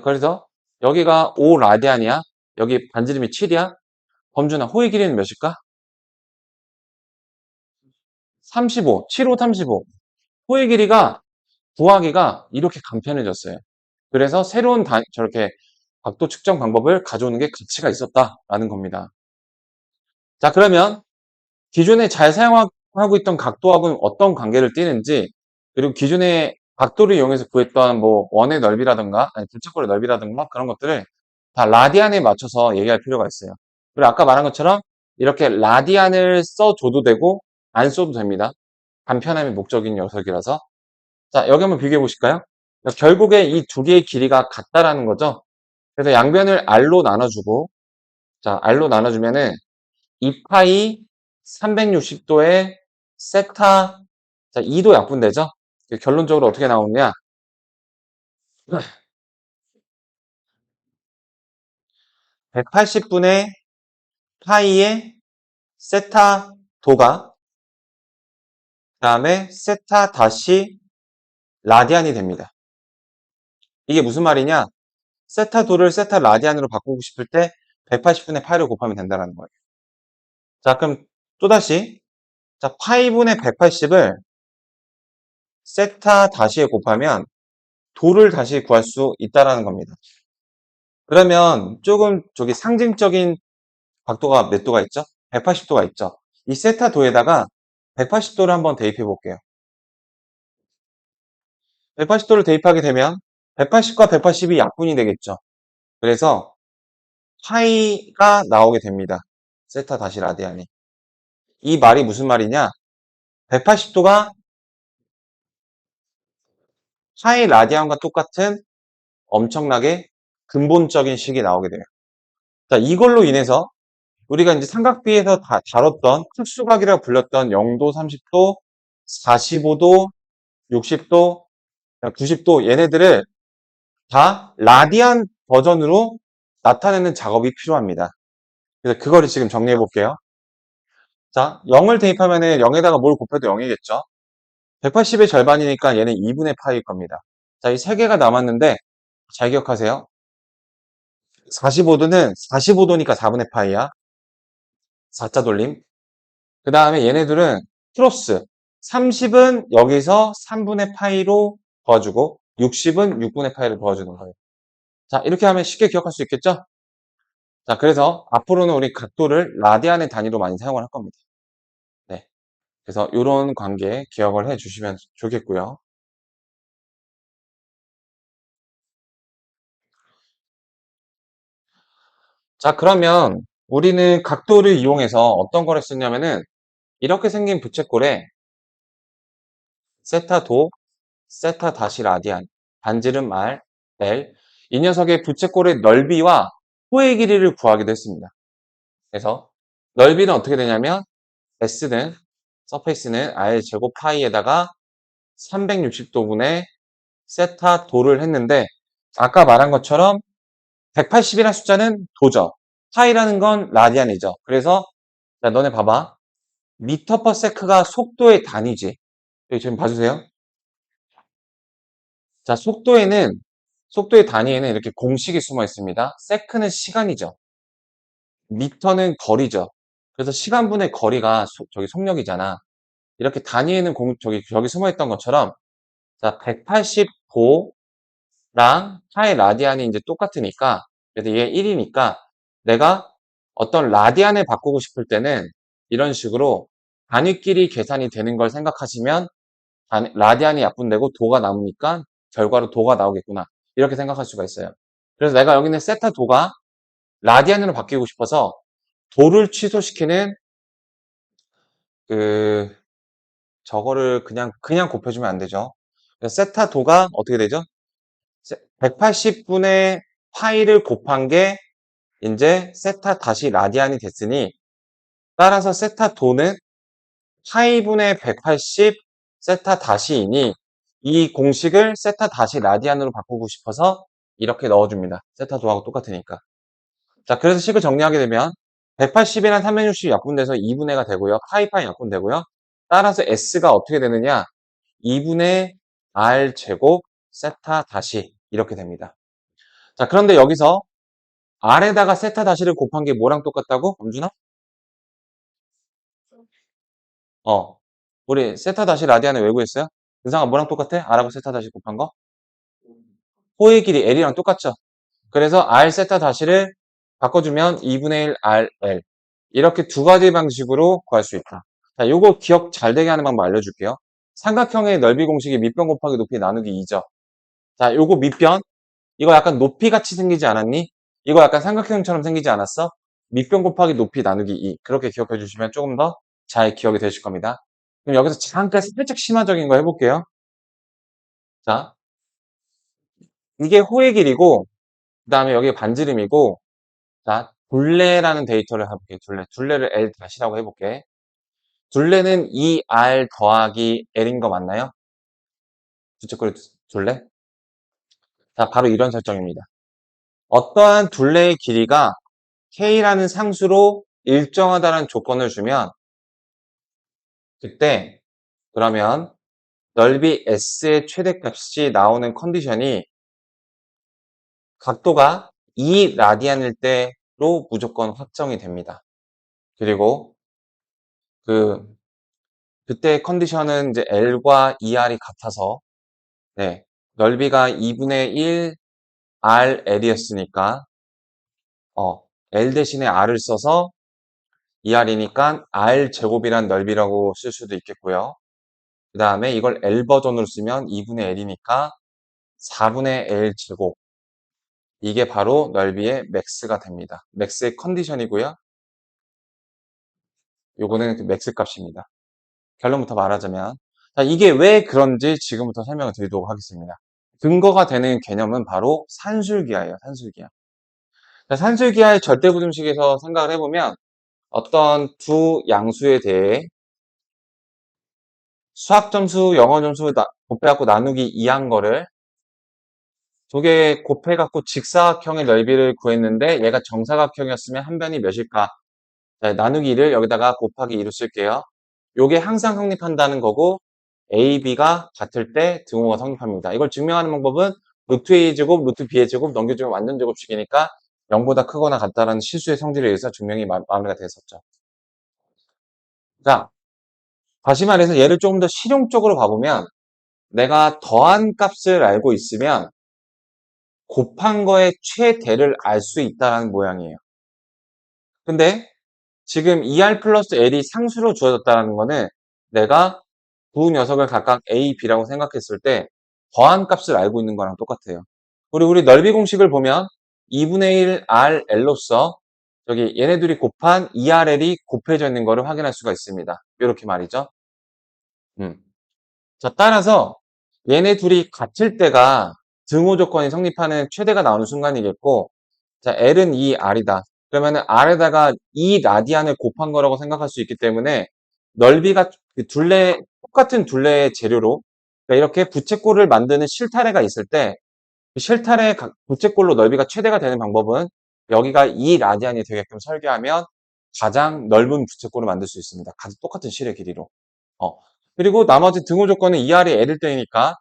그래서 여기가 5라디안이야. 여기 반지름이 7이야. 범준아, 호의 길이는 몇일까? 35. 7, 5, 35. 호의 길이가 구하기가 이렇게 간편해졌어요. 그래서 저렇게 각도 측정 방법을 가져오는 게 가치가 있었다라는 겁니다. 자, 그러면 기존에 잘 사용하고 있던 각도하고는 어떤 관계를 띠는지, 그리고 기존의 각도를 이용해서 구했던 뭐 원의 넓이라든가 아니 부채꼴의 넓이라든가 그런 것들을 다 라디안에 맞춰서 얘기할 필요가 있어요. 그리고 아까 말한 것처럼 이렇게 라디안을 써줘도 되고 안 써도 됩니다. 간편함이 목적인 녀석이라서. 자, 여기 한번 비교해 보실까요? 결국에 이 두 개의 길이가 같다라는 거죠. 그래서 양변을 R로 나눠주고, 자, R로 나눠주면은 2파이 360도의 세타, 자, 2도 약분되죠? 결론적으로 어떻게 나오느냐? 180분의 파이의 세타 도가, 그 다음에 세타 다시 라디안이 됩니다. 이게 무슨 말이냐? 세타 도를 세타 라디안으로 바꾸고 싶을 때 180분의 파이를 곱하면 된다는 거예요. 자, 그럼 또다시, 자, 파이분의 180을 세타 다시에 곱하면 도를 다시 구할 수 있다라는 겁니다. 그러면 조금 저기 상징적인 각도가 몇 도가 있죠? 180도가 있죠. 이 세타 도에다가 180도를 한번 대입해 볼게요. 180도를 대입하게 되면 180과 180이 약분이 되겠죠. 그래서 파이가 나오게 됩니다. 세타 다시 라디안이. 이 말이 무슨 말이냐? 180도가 파이 라디안과 똑같은 엄청나게 근본적인 식이 나오게 돼요. 자, 이걸로 인해서 우리가 이제 삼각비에서 다 다뤘던 특수각이라고 불렸던 0도, 30도, 45도, 60도, 90도 얘네들을 다 라디안 버전으로 나타내는 작업이 필요합니다. 그래서 그거를 지금 정리해 볼게요. 자, 0을 대입하면은 0에다가 뭘 곱해도 0이겠죠? 180의 절반이니까 얘는 2분의 파일 겁니다. 자, 이 세 개가 남았는데 잘 기억하세요. 45도는 45도니까 4분의 파이야. 4자 돌림. 그 다음에 얘네들은 크로스. 30은 여기서 3분의 파이로 도와주고 60은 6분의 파이로 도와주는 거예요. 자, 이렇게 하면 쉽게 기억할 수 있겠죠? 자, 그래서 앞으로는 우리 각도를 라디안의 단위로 많이 사용을 할 겁니다. 네. 그래서 이런 관계 기억을 해 주시면 좋겠고요. 자, 그러면 우리는 각도를 이용해서 어떤 거를 쓰냐면은 이렇게 생긴 부채꼴에 세타 도, 세타 다시 라디안, 반지름 R, L 이 녀석의 부채꼴의 넓이와 호의 길이를 구하기도 했습니다. 그래서 넓이는 어떻게 되냐면 S는 서페이스는 R 제곱 파이에다가 360도분의 세타 도를 했는데 아까 말한 것처럼 180이라는 숫자는 도죠. 파이라는 건 라디안이죠. 그래서 자, 너네 봐봐. 미터 퍼 세크가 속도의 단위지. 여기 지금 봐주세요. 자, 속도의 단위에는 이렇게 공식이 숨어 있습니다. 세크는 시간이죠. 미터는 거리죠. 그래서 시간분의 거리가 저기 속력이잖아. 이렇게 단위에는 저기 숨어 있던 것처럼 자, 180도랑 파이 라디안이 이제 똑같으니까 그래서 얘 1이니까 내가 어떤 라디안을 바꾸고 싶을 때는 이런 식으로 단위끼리 계산이 되는 걸 생각하시면 라디안이 약분되고 도가 남으니까 결과로 도가 나오겠구나. 이렇게 생각할 수가 있어요. 그래서 내가 여기는 세타 도가 라디안으로 바뀌고 싶어서 도를 취소시키는 그 저거를 그냥 곱해주면 안 되죠. 세타 도가 어떻게 되죠? 180분의 파이를 곱한 게 이제 세타 다시 라디안이 됐으니 따라서 세타 도는 파이분의 180 세타 다시이니 이 공식을 세타 다시 라디안으로 바꾸고 싶어서 이렇게 넣어줍니다. 세타 도하고 똑같으니까. 자, 그래서 식을 정리하게 되면 180이랑 360이 약분돼서 2분의가 되고요. 파이 약분되고요. 따라서 S가 어떻게 되느냐? 2분의 R 제곱 세타 다시 이렇게 됩니다. 자, 그런데 여기서 R에다가 세타 다시를 곱한 게 뭐랑 똑같다고? 엄준아? 어. 우리 세타 다시 라디안을 왜 구했어요? 은상아 뭐랑 똑같아? R하고 세타 다시 곱한 거? 호의 길이 L이랑 똑같죠? 그래서 R 세타 다시를 바꿔주면 2분의 1 RL 이렇게 두 가지 방식으로 구할 수 있다. 자, 요거 기억 잘 되게 하는 방법 알려줄게요. 삼각형의 넓이 공식이 밑변 곱하기 높이 나누기 2죠. 자, 요거 밑변 이거 약간 높이 같이 생기지 않았니? 이거 약간 삼각형처럼 생기지 않았어? 밑변 곱하기 높이 나누기 2 그렇게 기억해 주시면 조금 더 잘 기억이 되실 겁니다. 그럼 여기서 잠깐 살짝 심화적인 거 해볼게요. 자, 이게 호의 길이고 그 다음에 여기 반지름이고 자, 둘레라는 데이터를 해볼게. 둘레를 L 다시라고 해볼게. 둘레는 2R 더하기 L인 거 맞나요? 부채꼴의 둘레? 자, 바로 이런 설정입니다. 어떠한 둘레의 길이가 K라는 상수로 일정하다는 조건을 주면 그때 그러면 넓이 S의 최대값이 나오는 컨디션이 각도가 2라디안일 때로 무조건 확정이 됩니다. 그리고 그때 컨디션은 이제 L과 ER이 같아서 네, 넓이가 2분의 1 RL이었으니까 L 대신에 R을 써서 ER이니까 R 제곱이란 넓이라고 쓸 수도 있겠고요. 그 다음에 이걸 L 버전으로 쓰면 2분의 L이니까 4분의 L 제곱 이게 바로 넓이의 맥스가 됩니다. 맥스의 컨디션이고요. 요거는 그 맥스 값입니다. 결론부터 말하자면 자, 이게 왜 그런지 지금부터 설명을 드리도록 하겠습니다. 근거가 되는 개념은 바로 산술기하예요. 산술기하. 산술기하의 절대부등식에서 생각을 해보면 어떤 두 양수에 대해 수학 점수, 영어 점수 곱해갖고 나누기 2한 거를 두 개 곱해갖고 직사각형의 넓이를 구했는데 얘가 정사각형이었으면 한 변이 몇일까? 자, 나누기 2를 여기다가 곱하기 2로 쓸게요. 요게 항상 성립한다는 거고 A, B가 같을 때 등호가 성립합니다. 이걸 증명하는 방법은 루트 A 제곱, 루트 B의 제곱 넘겨주면 완전 제곱식이니까 0보다 크거나 같다라는 실수의 성질에 의해서 증명이 마무리가 됐었죠. 자, 다시 말해서 얘를 조금 더 실용적으로 봐보면 내가 더한 값을 알고 있으면 곱한 거의 최대를 알 수 있다는 모양이에요. 근데 지금 2R 플러스 L이 상수로 주어졌다는 거는 내가 두 녀석을 각각 A, B라고 생각했을 때 더한 값을 알고 있는 거랑 똑같아요. 우리 넓이 공식을 보면 2분의 1 RL로서 저기 얘네 둘이 곱한 2RL이 곱해져 있는 거를 확인할 수가 있습니다. 이렇게 말이죠. 자, 따라서 얘네 둘이 같을 때가 등호 조건이 성립하는 최대가 나오는 순간이겠고, 자, L은 2R이다. 그러면은 R에다가 2라디안을 곱한 거라고 생각할 수 있기 때문에 넓이가 그 똑같은 둘레의 재료로, 그러니까 이렇게 부채꼴을 만드는 실타래가 있을 때, 그 실타래 부채꼴로 넓이가 최대가 되는 방법은 여기가 2라디안이 되게끔 설계하면 가장 넓은 부채꼴을 만들 수 있습니다. 똑같은 실의 길이로. 어. 그리고 나머지 등호 조건은 2R이 L일 때니까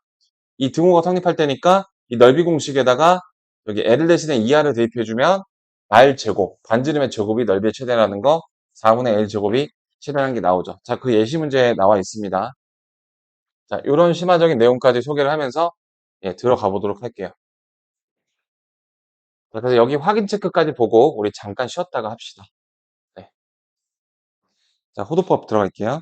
이 등호가 성립할 때니까 이 넓이 공식에다가 여기 L 대신에 2R을 대입해주면 R 제곱, 반지름의 제곱이 넓이의 최대라는 거 4분의 L 제곱이 최대라는 게 나오죠. 자, 그 예시 문제에 나와 있습니다. 자, 이런 심화적인 내용까지 소개를 하면서 예, 들어가 보도록 할게요. 자, 그래서 여기 확인 체크까지 보고 우리 잠깐 쉬었다가 합시다. 네. 자, 호도법 들어갈게요.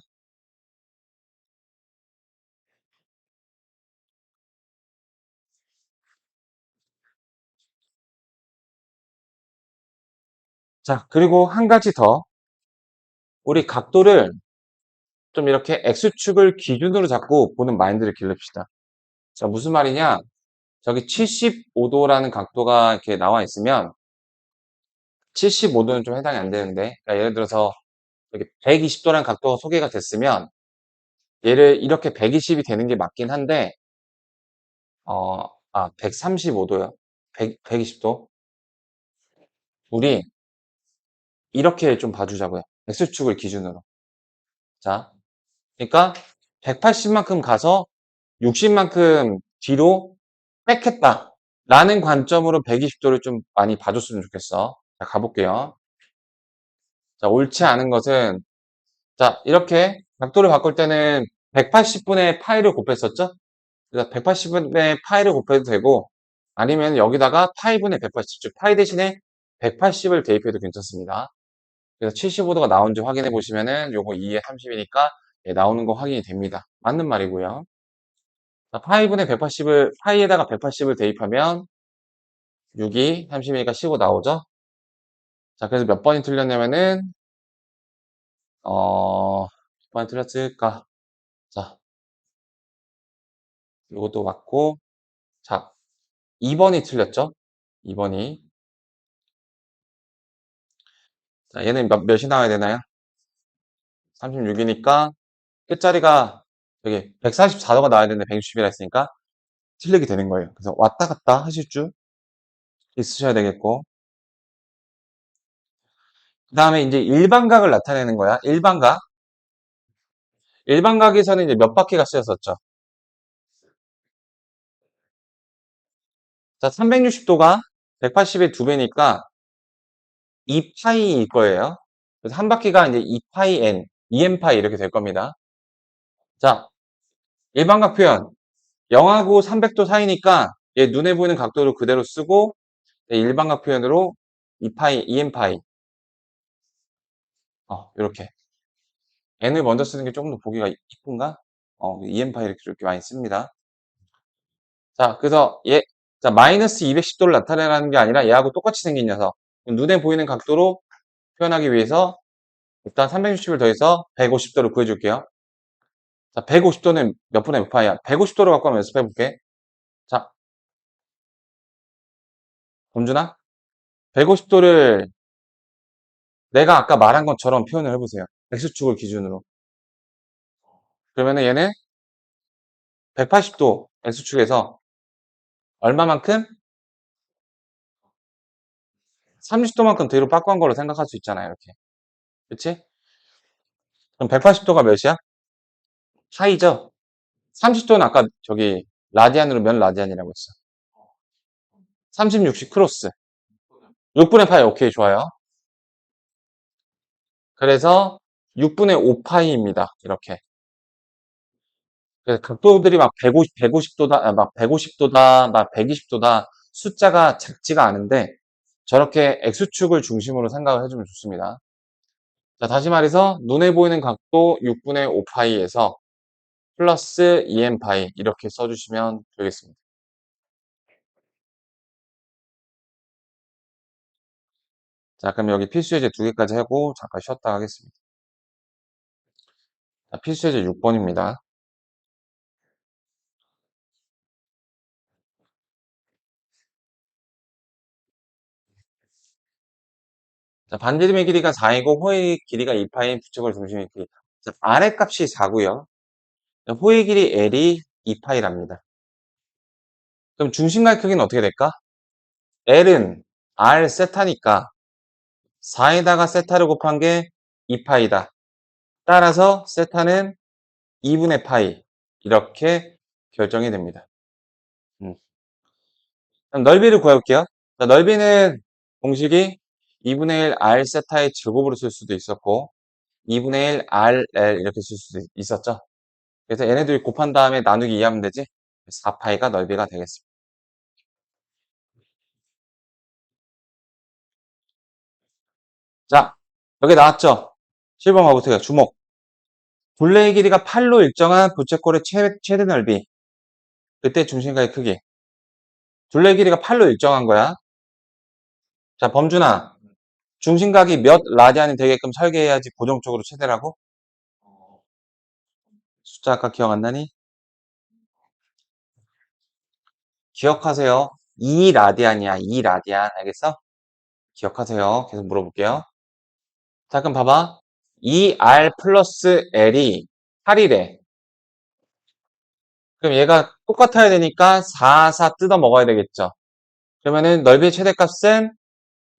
자, 그리고 한 가지 더. 우리 각도를 좀 이렇게 X축을 기준으로 잡고 보는 마인드를 기릅시다. 자, 무슨 말이냐? 저기 75도라는 각도가 이렇게 나와 있으면 75도는 좀 해당이 안 되는데, 그러니까 예를 들어서 여기 120도라는 각도가 소개가 됐으면 얘를 이렇게 120이 되는 게 맞긴 한데, 135도요. 120도. 우리 이렇게 좀 봐주자고요. X축을 기준으로. 자, 그러니까 180만큼 가서 60만큼 뒤로 뺐겠다. 라는 관점으로 120도를 좀 많이 봐줬으면 좋겠어. 자, 가볼게요. 자, 옳지 않은 것은, 자, 이렇게 각도를 바꿀 때는 180분의 파이를 곱했었죠? 그래서 180분의 파이를 곱해도 되고, 아니면 여기다가 파이분의 180, 즉, 파이 대신에 180을 대입해도 괜찮습니다. 그래서 75도가 나온지 확인해 보시면은 요거 2에 30이니까 나오는 거 확인이 됩니다. 맞는 말이고요. 자, 파이분의 180을, 파이에다가 180을 대입하면 6이 30이니까 15 나오죠? 자, 그래서 몇 번이 틀렸냐면은, 몇 번이 틀렸을까? 자, 이것도 맞고, 자, 2번이 틀렸죠? 2번이. 자, 얘는 몇이 나와야 되나요? 36이니까, 끝자리가, 여기 144도가 나와야 되는데 160이라 했으니까, 틀리게 되는 거예요. 그래서 왔다 갔다 하실 줄 있으셔야 되겠고, 그 다음에 이제 일반각을 나타내는 거야. 일반각. 일반각에서는 이제 몇 바퀴가 쓰였었죠? 자, 360도가 180의 2배니까 2파이일 거예요. 그래서 한 바퀴가 이제 2파이 n, 2n파이 이렇게 될 겁니다. 자, 일반각 표현. 0하고 300도 사이니까 얘 눈에 보이는 각도를 그대로 쓰고 일반각 표현으로 2파이, 2n파이. 이렇게. n을 먼저 쓰는 게 조금 더 보기가 이쁜가? 2n파이 이렇게 많이 씁니다. 자, 그래서 자, 마이너스 210도를 나타내라는 게 아니라 얘하고 똑같이 생긴 녀석. 눈에 보이는 각도로 표현하기 위해서 일단 360을 더해서 150도를 구해줄게요. 자, 150도는 몇 분의 몇 파이야? 150도로 갖고 한번 연습해볼게. 자, 범준아? 150도를 내가 아까 말한 것처럼 표현을 해보세요. X축을 기준으로. 그러면은 얘는 180도 X축에서 얼마만큼? 30도만큼 뒤로 바꾼 걸로 생각할 수 있잖아요. 이렇게. 그치? 그럼 180도가 몇이야? 파이죠? 30도는 아까 저기 라디안으로 몇 라디안이라고 했어? 30, 60 크로스. 6분의 파이. 오케이, 좋아요. 그래서 6분의 5파이입니다. 이렇게. 그래서 각도들이 막 150도다, 막 150도다, 막 120도다 숫자가 작지가 않은데 저렇게 X축을 중심으로 생각을 해주면 좋습니다. 자, 다시 말해서 눈에 보이는 각도 6분의 5파이에서 플러스 2n파이 이렇게 써주시면 되겠습니다. 자, 그럼 여기 필수 예제 2개까지 하고 잠깐 쉬었다 하겠습니다. 자, 필수 예제 6번입니다. 자, 반지름의 길이가 4이고 호의 길이가 2파인 부채꼴 중심의 길이. 자, 아래 값이 4고요. 호의 길이 L이 2파이랍니다. 그럼 중심각 크기는 어떻게 될까? L은 R 세타니까 4에다가 세타를 곱한 게 2파이다. 따라서 세타는 2분의 파이. 이렇게 결정이 됩니다. 음. 그럼 넓이를 구해볼게요. 자, 넓이는 공식이 2분의 1 R 세타의 제곱으로 쓸 수도 있었고 2분의 1 RL 이렇게 쓸 수도 있었죠. 그래서 얘네들이 곱한 다음에 나누기 2하면 되지. 4파이가 넓이가 되겠습니다. 자, 여기 나왔죠? 7번 가보세요. 주목. 둘레의 길이가 8로 일정한 부채꼴의 최대 넓이. 그때 중심각의 크기. 둘레의 길이가 8로 일정한 거야. 자, 범준아. 중심각이 몇 라디안이 되게끔 설계해야지 고정적으로 최대라고? 숫자 아까 기억 안 나니? 기억하세요. 2라디안이야. 2라디안. 알겠어? 기억하세요. 계속 물어볼게요. 자, 그럼 봐봐. 2R 플러스 L이 8이래. 그럼 얘가 똑같아야 되니까 4, 4 뜯어 먹어야 되겠죠. 그러면은 넓이의 최대값은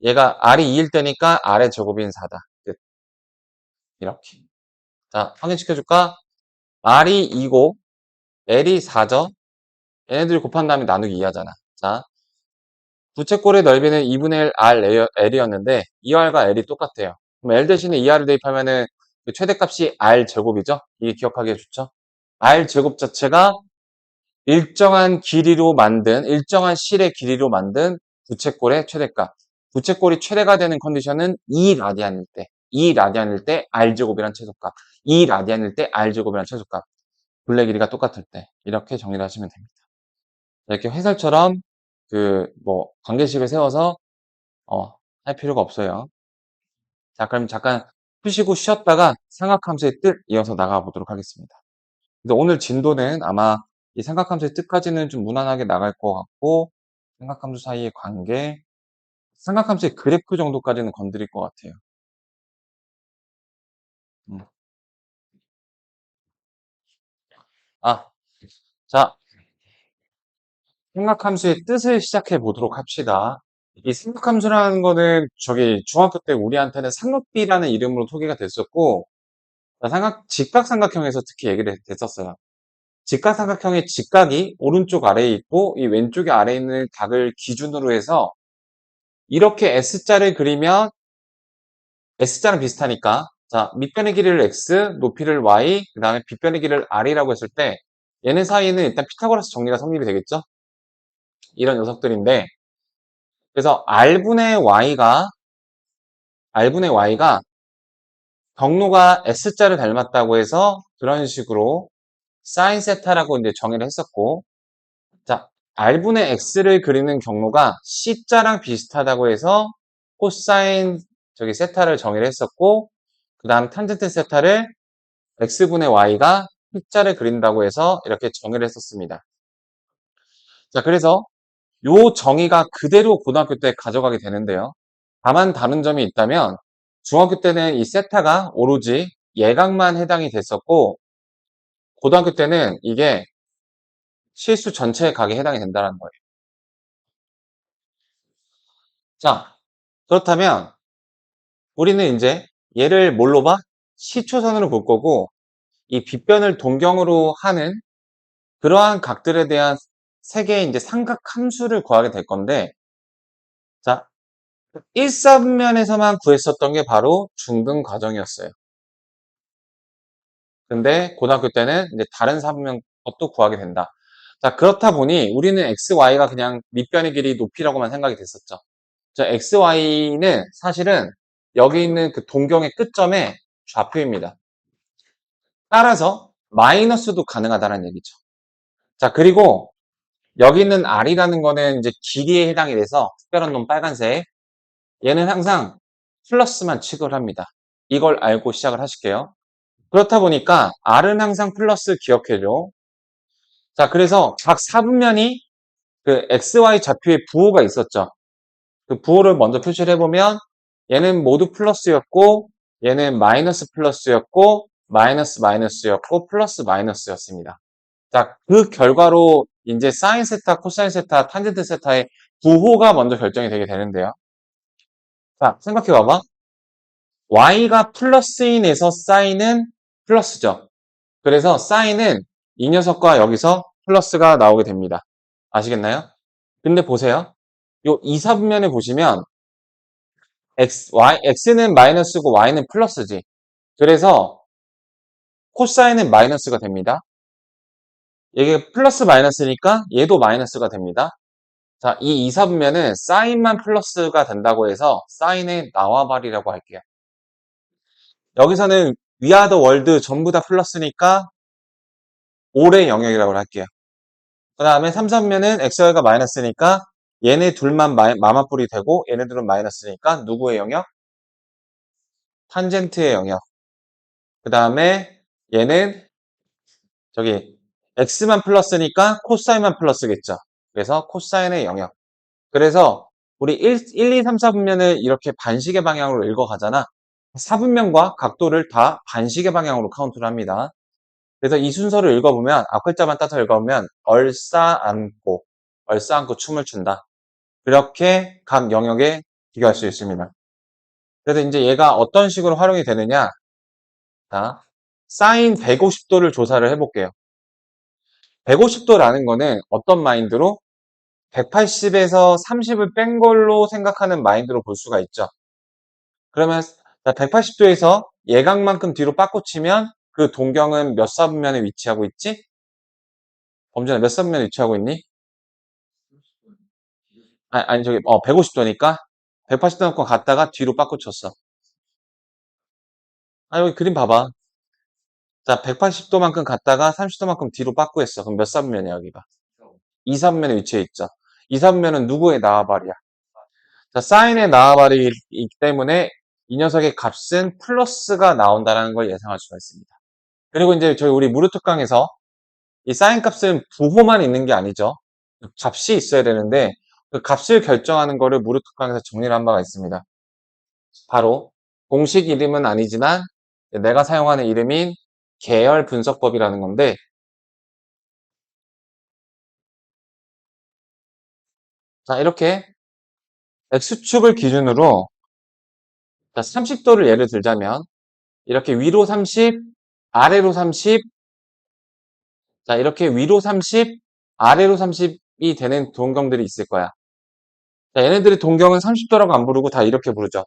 얘가 R이 2일 때니까 R의 제곱인 4다. 끝. 이렇게. 자, 확인시켜줄까? R이 2고 L이 4죠. 얘네들이 곱한 다음에 나누기 2 하잖아. 자, 부채꼴의 넓이는 2분의 1 L이었는데 2R과 L이 똑같아요. 그럼 L 대신에 2R을 대입하면은 그 최대값이 R 제곱이죠? 이게 기억하기에 좋죠? R 제곱 자체가 일정한 길이로 만든, 일정한 실의 길이로 만든 부채꼴의 최대값. 부채꼴이 최대가 되는 컨디션은 2라디안일 때, 2라디안일 때 R제곱이란 최소값, 2라디안일 때 R제곱이란 최소값. 둘레 길이가 똑같을 때. 이렇게 정리를 하시면 됩니다. 이렇게 회살처럼 관계식을 세워서, 할 필요가 없어요. 자, 그럼 잠깐 푸시고 쉬었다가 삼각함수의 뜻 이어서 나가 보도록 하겠습니다. 근데 오늘 진도는 아마 이 삼각함수의 뜻까지는 좀 무난하게 나갈 것 같고, 삼각함수 사이의 관계, 삼각함수의 그래프 정도까지는 건드릴 것 같아요. 음. 아, 자, 삼각함수의 뜻을 시작해 보도록 합시다. 이 삼각함수라는 거는 저기 중학교 때 우리한테는 삼각비라는 이름으로 소개가 됐었고, 직각삼각형에서 특히 얘기를 됐었어요. 직각삼각형의 직각이 오른쪽 아래에 있고 이 왼쪽에 아래에 있는 각을 기준으로 해서 이렇게 S자를 그리면 S자랑 비슷하니까 자 밑변의 길이를 X, 높이를 Y, 그 다음에 빗변의 길이를 R이라고 했을 때 얘네 사이에는 일단 피타고라스 정리가 성립이 되겠죠? 이런 녀석들인데 그래서 R분의 Y가 경로가 S자를 닮았다고 해서 그런 식으로 사인 세타라고 이제 정의를 했었고 자, R분의 X를 그리는 경로가 C자랑 비슷하다고 해서 코사인 세타를 정의를 했었고 그 다음 탄젠트 세타를 X분의 Y가 P자를 그린다고 해서 이렇게 정의를 했었습니다. 자, 그래서 요 정의가 그대로 고등학교 때 가져가게 되는데요. 다만 다른 점이 있다면 중학교 때는 이 세타가 오로지 예각만 해당이 됐었고, 고등학교 때는 이게 실수 전체의 각에 해당이 된다는 거예요. 자, 그렇다면 우리는 이제 얘를 뭘로 봐? 시초선으로 볼 거고, 이 빗변을 동경으로 하는 그러한 각들에 대한 세 개의 이제 삼각 함수를 구하게 될 건데, 자, 1사분면에서만 구했었던 게 바로 중등 과정이었어요. 근데 고등학교 때는 이제 다른 사분면 것도 구하게 된다. 자, 그렇다 보니 우리는 XY가 그냥 밑변의 길이 높이라고만 생각이 됐었죠. 자, XY는 사실은 여기 있는 그 동경의 끝점의 좌표입니다. 따라서 마이너스도 가능하다는 얘기죠. 자, 그리고 여기 있는 R이라는 거는 이제 길이에 해당이 돼서 특별한 놈 빨간색. 얘는 항상 플러스만 취급을 합니다. 이걸 알고 시작을 하실게요. 그렇다 보니까 R은 항상 플러스 기억해줘. 자, 그래서 각 사분면이 그 XY 좌표에 부호가 있었죠. 그 부호를 먼저 표시를 해보면 얘는 모두 플러스였고 얘는 마이너스 플러스였고 마이너스 마이너스였고 플러스 마이너스였습니다. 자, 그 결과로 이제 사인 세타, 코사인 세타, 탄젠트 세타의 부호가 먼저 결정이 되게 되는데요. 자, 생각해 봐봐. y가 플러스인에서 사인은 플러스죠. 그래서 사인은 이 녀석과 여기서 플러스가 나오게 됩니다. 아시겠나요? 근데 보세요. 요 이사분면에 보시면 x는 마이너스고 y는 플러스지. 그래서 코사인은 마이너스가 됩니다. 이게 플러스 마이너스니까 얘도 마이너스가 됩니다. 자, 이 이사분면은 사인만 플러스가 된다고 해서 사인의 나와바리라고 할게요. 여기서는 위아더 월드 전부 다 플러스니까 올의 영역이라고 할게요. 그 다음에 3, 3면은 xy가 마이너스니까 얘네 둘만 마마뿔이 되고 얘네들은 마이너스니까 누구의 영역? 탄젠트의 영역. 그 다음에 얘는 저기 x만 플러스니까 코사인만 플러스겠죠. 그래서 코사인의 영역. 그래서 우리 1, 2, 3, 4분면을 이렇게 반시계 방향으로 읽어가잖아. 4분면과 각도를 다 반시계 방향으로 카운트를 합니다. 그래서 이 순서를 읽어보면 앞글자만 따서 읽어보면 얼싸안고 춤을 춘다. 그렇게 각 영역에 비교할 수 있습니다. 그래서 이제 얘가 어떤 식으로 활용이 되느냐. 자, 사인 150도를 조사를 해볼게요. 150도라는 거는 어떤 마인드로? 180에서 30을 뺀 걸로 생각하는 마인드로 볼 수가 있죠. 그러면 180도에서 예각만큼 뒤로 빠꾸치면 그 동경은 몇 사분면에 위치하고 있지? 범준아 몇 사분면에 위치하고 있니? 아니 저기 150도니까 180도만큼 갔다가 뒤로 빠꾸쳤어. 아 여기 그림 봐봐. 자 180도만큼 갔다가 30도만큼 뒤로 빠꾸했어. 그럼 몇 사분면이야 여기가? 2사분면에 위치해 있죠. 2사분면은 누구의 나와바리야? 자 사인의 나와바리이기 때문에 이 녀석의 값은 플러스가 나온다는 걸 예상할 수가 있습니다. 그리고 이제 저희 우리 무료 특강에서 이 사인 값은 부호만 있는 게 아니죠. 값이 있어야 되는데 그 값을 결정하는 거를 무료 특강에서 정리를 한 바가 있습니다. 바로 공식 이름은 아니지만 내가 사용하는 이름인 계열 분석법이라는 건데 자 이렇게 X축을 기준으로 30도를 예를 들자면 이렇게 위로 30, 아래로 30, 자 이렇게 위로 30, 아래로 30이 되는 동경들이 있을 거야. 자, 얘네들의 동경은 30도라고 안 부르고 다 이렇게 부르죠.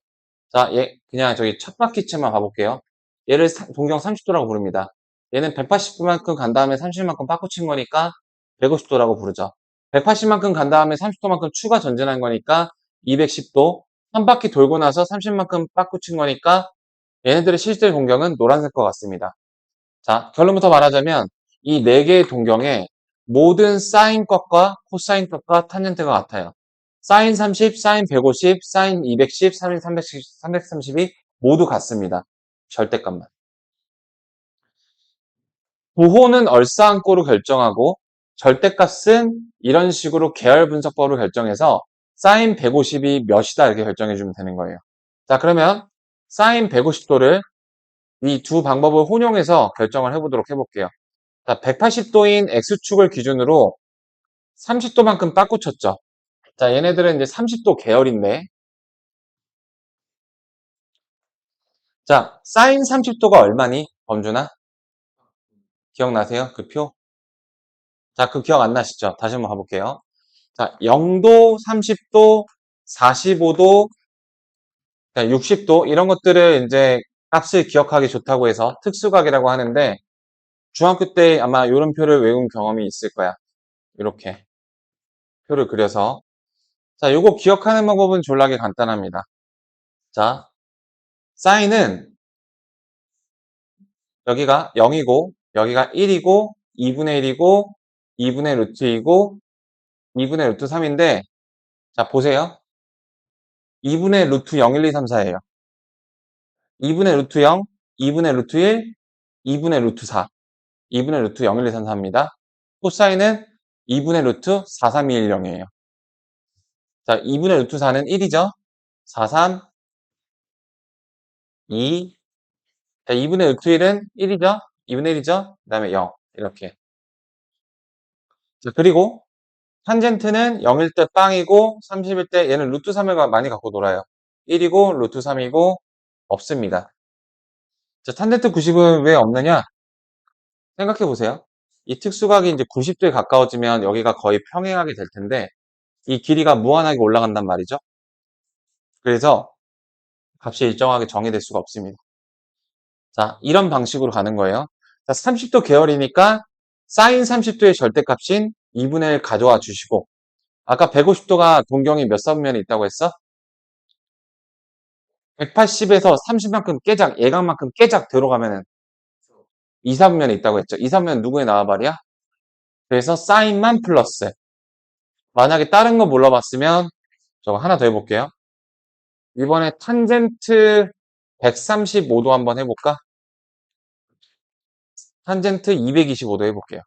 자, 얘 그냥 저기 첫 바퀴째만 봐볼게요. 얘를 동경 30도라고 부릅니다. 얘는 180도만큼 간 다음에 30만큼 빠꾸 친 거니까 150도라고 부르죠. 180만큼 간 다음에 30도만큼 추가 전진한 거니까 210도. 한 바퀴 돌고 나서 30만큼 빠꾸 친 거니까 얘네들의 실제 동경은 노란색과 같습니다. 자, 결론부터 말하자면 이 네 개의 동경에 모든 사인 값과 코사인 값과 탄젠트가 같아요. 사인 30, 사인 150, 사인 210, 사인 330이 모두 같습니다. 절대값만. 부호는 얼싸안고로 결정하고 절대값은 이런 식으로 계열 분석법으로 결정해서 사인 150이 몇이다 이렇게 결정해 주면 되는 거예요. 자, 그러면 사인 150도를 이 두 방법을 혼용해서 결정을 해보도록 해볼게요. 자, 180도인 X축을 기준으로 30도만큼 빠꾸쳤죠. 자, 얘네들은 이제 30도 계열인데, 자, 사인 30도가 얼마니? 범준아? 기억나세요? 그 표? 자, 그 기억 안 나시죠? 다시 한번 가볼게요. 자, 0도, 30도, 45도, 60도 이런 것들을 이제 값을 기억하기 좋다고 해서 특수각이라고 하는데 중학교 때 아마 이런 표를 외운 경험이 있을 거야. 이렇게 표를 그려서 자, 요거 기억하는 방법은 졸라게 간단합니다. 자, 사인은 여기가 0이고 여기가 1이고 2분의 1이고 2분의 루트 2고 2분의 루트 3인데 자, 보세요. 2분의 루트 0, 1, 2, 3, 4예요. 2분의 루트 0, 2분의 루트 1, 2분의 루트 4, 2분의 루트 0, 1, 2, 3, 4입니다. 코사인은 2분의 루트 4, 3, 2, 1, 0이에요. 자, 2분의 루트 4는 1이죠. 4, 3, 2. 자, 2분의 루트 1은 1이죠. 2분의 1이죠. 그 다음에 0. 이렇게. 자, 그리고 탄젠트는 0일 때 빵이고 30일 때 얘는 루트 3을 많이 갖고 놀아요. 1이고 루트 3이고 없습니다. 자, 탄젠트 90은 왜 없느냐? 생각해 보세요. 이 특수각이 이제 90도에 가까워지면 여기가 거의 평행하게 될 텐데 이 길이가 무한하게 올라간단 말이죠. 그래서 값이 일정하게 정의될 수가 없습니다. 자, 이런 방식으로 가는 거예요. 자, 30도 계열이니까 사인 30도의 절대값인 2분의 1 가져와 주시고 아까 150도가 동경이 몇 사분면에 있다고 했어? 180에서 30만큼 깨작, 예각만큼 깨작 들어가면은 2, 4분면에 있다고 했죠. 2, 3분면 누구의 나와바리야? 그래서 사인만 플러스. 만약에 다른 거 몰라봤으면 저거 하나 더 해볼게요. 이번에 탄젠트 135도 한번 해볼까? 탄젠트 225도 해볼게요.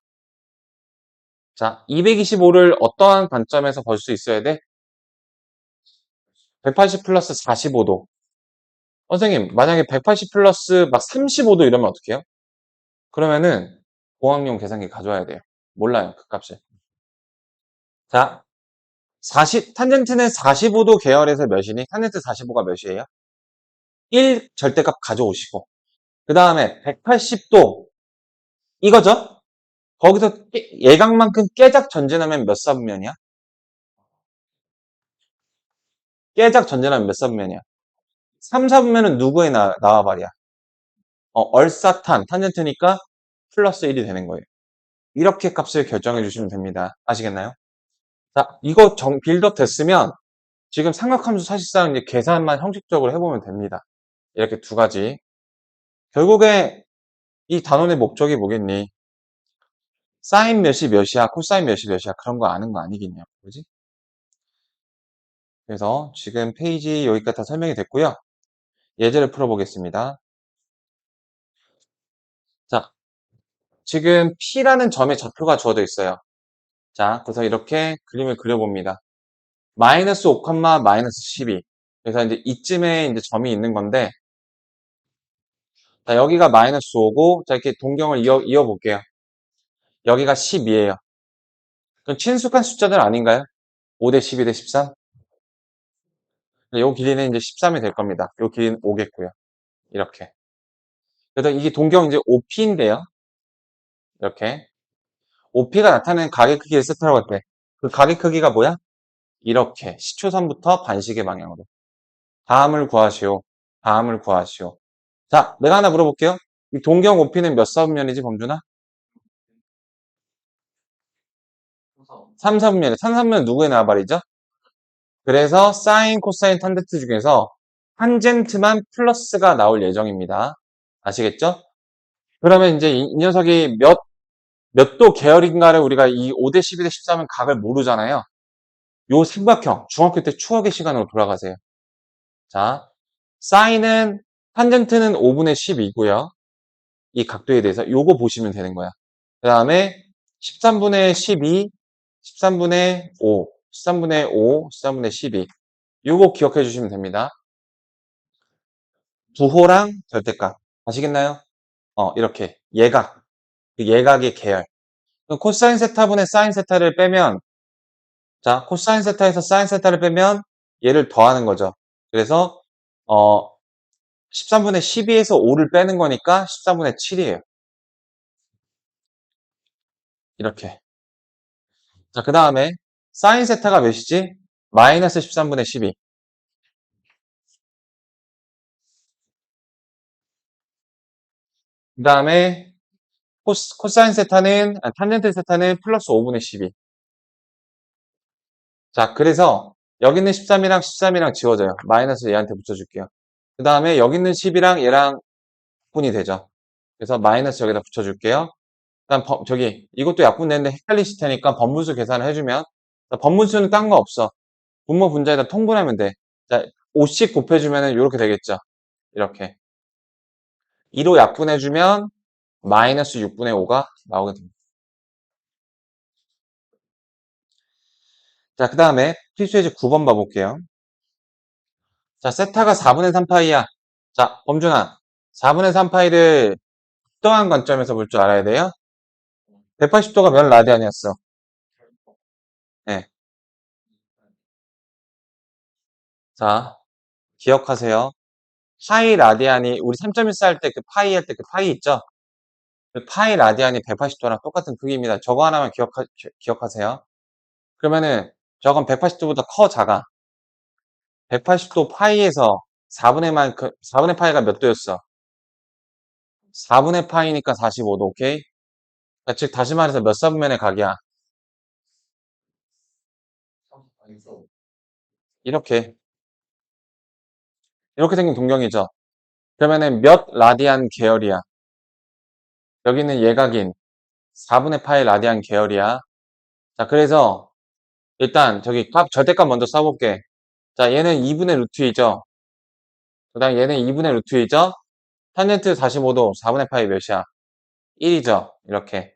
자, 225를 어떠한 관점에서 볼 수 있어야 돼? 180 플러스 45도. 선생님, 만약에 180 플러스 막 35도 이러면 어떻게 해요? 그러면은 공학용 계산기 가져와야 돼요. 몰라요, 그 값을. 자, 탄젠트는 45도 계열에서 몇이니? 탄젠트 45가 몇이에요? 1 절대값 가져오시고. 그 다음에 180도, 이거죠? 거기서 예각만큼 깨작 전진하면 몇 사분면이야? 깨작 전진하면 몇 사분면이야? 3, 4분면은 누구의 나와바리야? 얼사탄, 탄젠트니까 플러스 1이 되는 거예요. 이렇게 값을 결정해 주시면 됩니다. 아시겠나요? 자, 이거 빌드업 됐으면 지금 삼각함수 사실상 이제 계산만 형식적으로 해보면 됩니다. 이렇게 두 가지. 결국에 이 단원의 목적이 뭐겠니? 사인 몇이 몇이야, 코사인 몇이 몇이야 그런 거 아는 거 아니겠냐, 그지? 그래서 지금 페이지 여기까지 다 설명이 됐고요. 예제를 풀어보겠습니다. 자, 지금 P라는 점에 좌표가 주어져 있어요. 자, 그래서 이렇게 그림을 그려봅니다. 마이너스 5, 마이너스 12. 그래서 이제 이쯤에 이제 점이 있는 건데, 자, 여기가 마이너스 5고, 자, 이렇게 동경을 이어볼게요. 여기가 12예요. 그럼 친숙한 숫자들 아닌가요? 5대 12 대 13? 요 길이는 이제 13이 될 겁니다. 요 길이는 5겠고요. 이렇게. 그래서 이게 동경 이제 OP인데요. 이렇게. OP가 나타내는 가계 크기를 세트라고 할 때, 그 가계 크기가 뭐야? 이렇게. 시초선부터 반시계 방향으로. 다음을 구하시오. 다음을 구하시오. 자, 내가 하나 물어볼게요. 이 동경 OP는 몇 사분면이지, 범준아? 3, 4분면에. 3, 4분면 누구의 나발이죠? 그래서 사인, 코사인, 탄젠트 중에서 탄젠트만 플러스가 나올 예정입니다. 아시겠죠? 그러면 이제 이 녀석이 몇 도 계열인가를 우리가 이 5대 12 대 13은 각을 모르잖아요. 요 삼각형, 중학교 때 추억의 시간으로 돌아가세요. 자, 사인은, 탄젠트는 5분의 10이고요. 이 각도에 대해서 요거 보시면 되는 거야. 그 다음에 13분의 12, 13분의 5, 13분의 5, 13분의 12. 요거 기억해 주시면 됩니다. 부호랑 절대값. 아시겠나요? 이렇게. 예각. 그 예각의 계열. 그럼 코사인 세타분의 사인 세타를 빼면, 자, 코사인 세타에서 사인 세타를 빼면 얘를 더하는 거죠. 그래서, 어, 13분의 12에서 5를 빼는 거니까 13분의 7이에요. 이렇게. 자, 그 다음에 사인 세타가 몇이지? 마이너스 13분의 12. 그 다음에 코사인 세타는, 탄젠트 세타는 플러스 5분의 12. 자, 그래서 여기 있는 13이랑 13이랑 지워져요. 마이너스 얘한테 붙여줄게요. 그 다음에 여기 있는 10이랑 얘랑 약분이 되죠. 그래서 마이너스 여기다 붙여줄게요. 그다음 저기 이것도 약분 되는데 헷갈리실 테니까 번분수 계산을 해주면, 자, 번분수는 딴 거 없어. 분모 분자에다 통분하면 돼. 자, 5씩 곱해주면 이렇게 되겠죠. 이렇게 2로 약분해주면 마이너스 6분의 5가 나오게 됩니다. 자, 그 다음에 필수예제 9번 봐볼게요. 자, 세타가 4분의 3파이야. 자, 범준아, 4분의 3파이를 특정한 관점에서 볼 줄 알아야 돼요. 180도가 몇 라디안이었어? 네. 자, 기억하세요. 파이 라디안이 우리 3.14 할 때 그 파이 할 때 그 파이 있죠? 그 파이 라디안이 180도랑 똑같은 크기입니다. 저거 하나만 기억하세요. 그러면은 저건 180도보다 커 작아? 180도 파이에서 4분의 파이가 몇 도였어? 4분의 파이니까 45도, 오케이? 그러니까 즉 다시 말해서 몇 사분면의 각이야? 이렇게 생긴 동경이죠. 그러면은 몇 라디안 계열이야? 여기는 예각인 4분의 파이 라디안 계열이야. 자, 그래서 일단 저기 절대값 먼저 써볼게. 자, 얘는 2분의 루트 2죠. 그 다음 얘는 2분의 루트 2죠. 탄젠트 45도 4분의 파이 몇이야? 1이죠. 이렇게.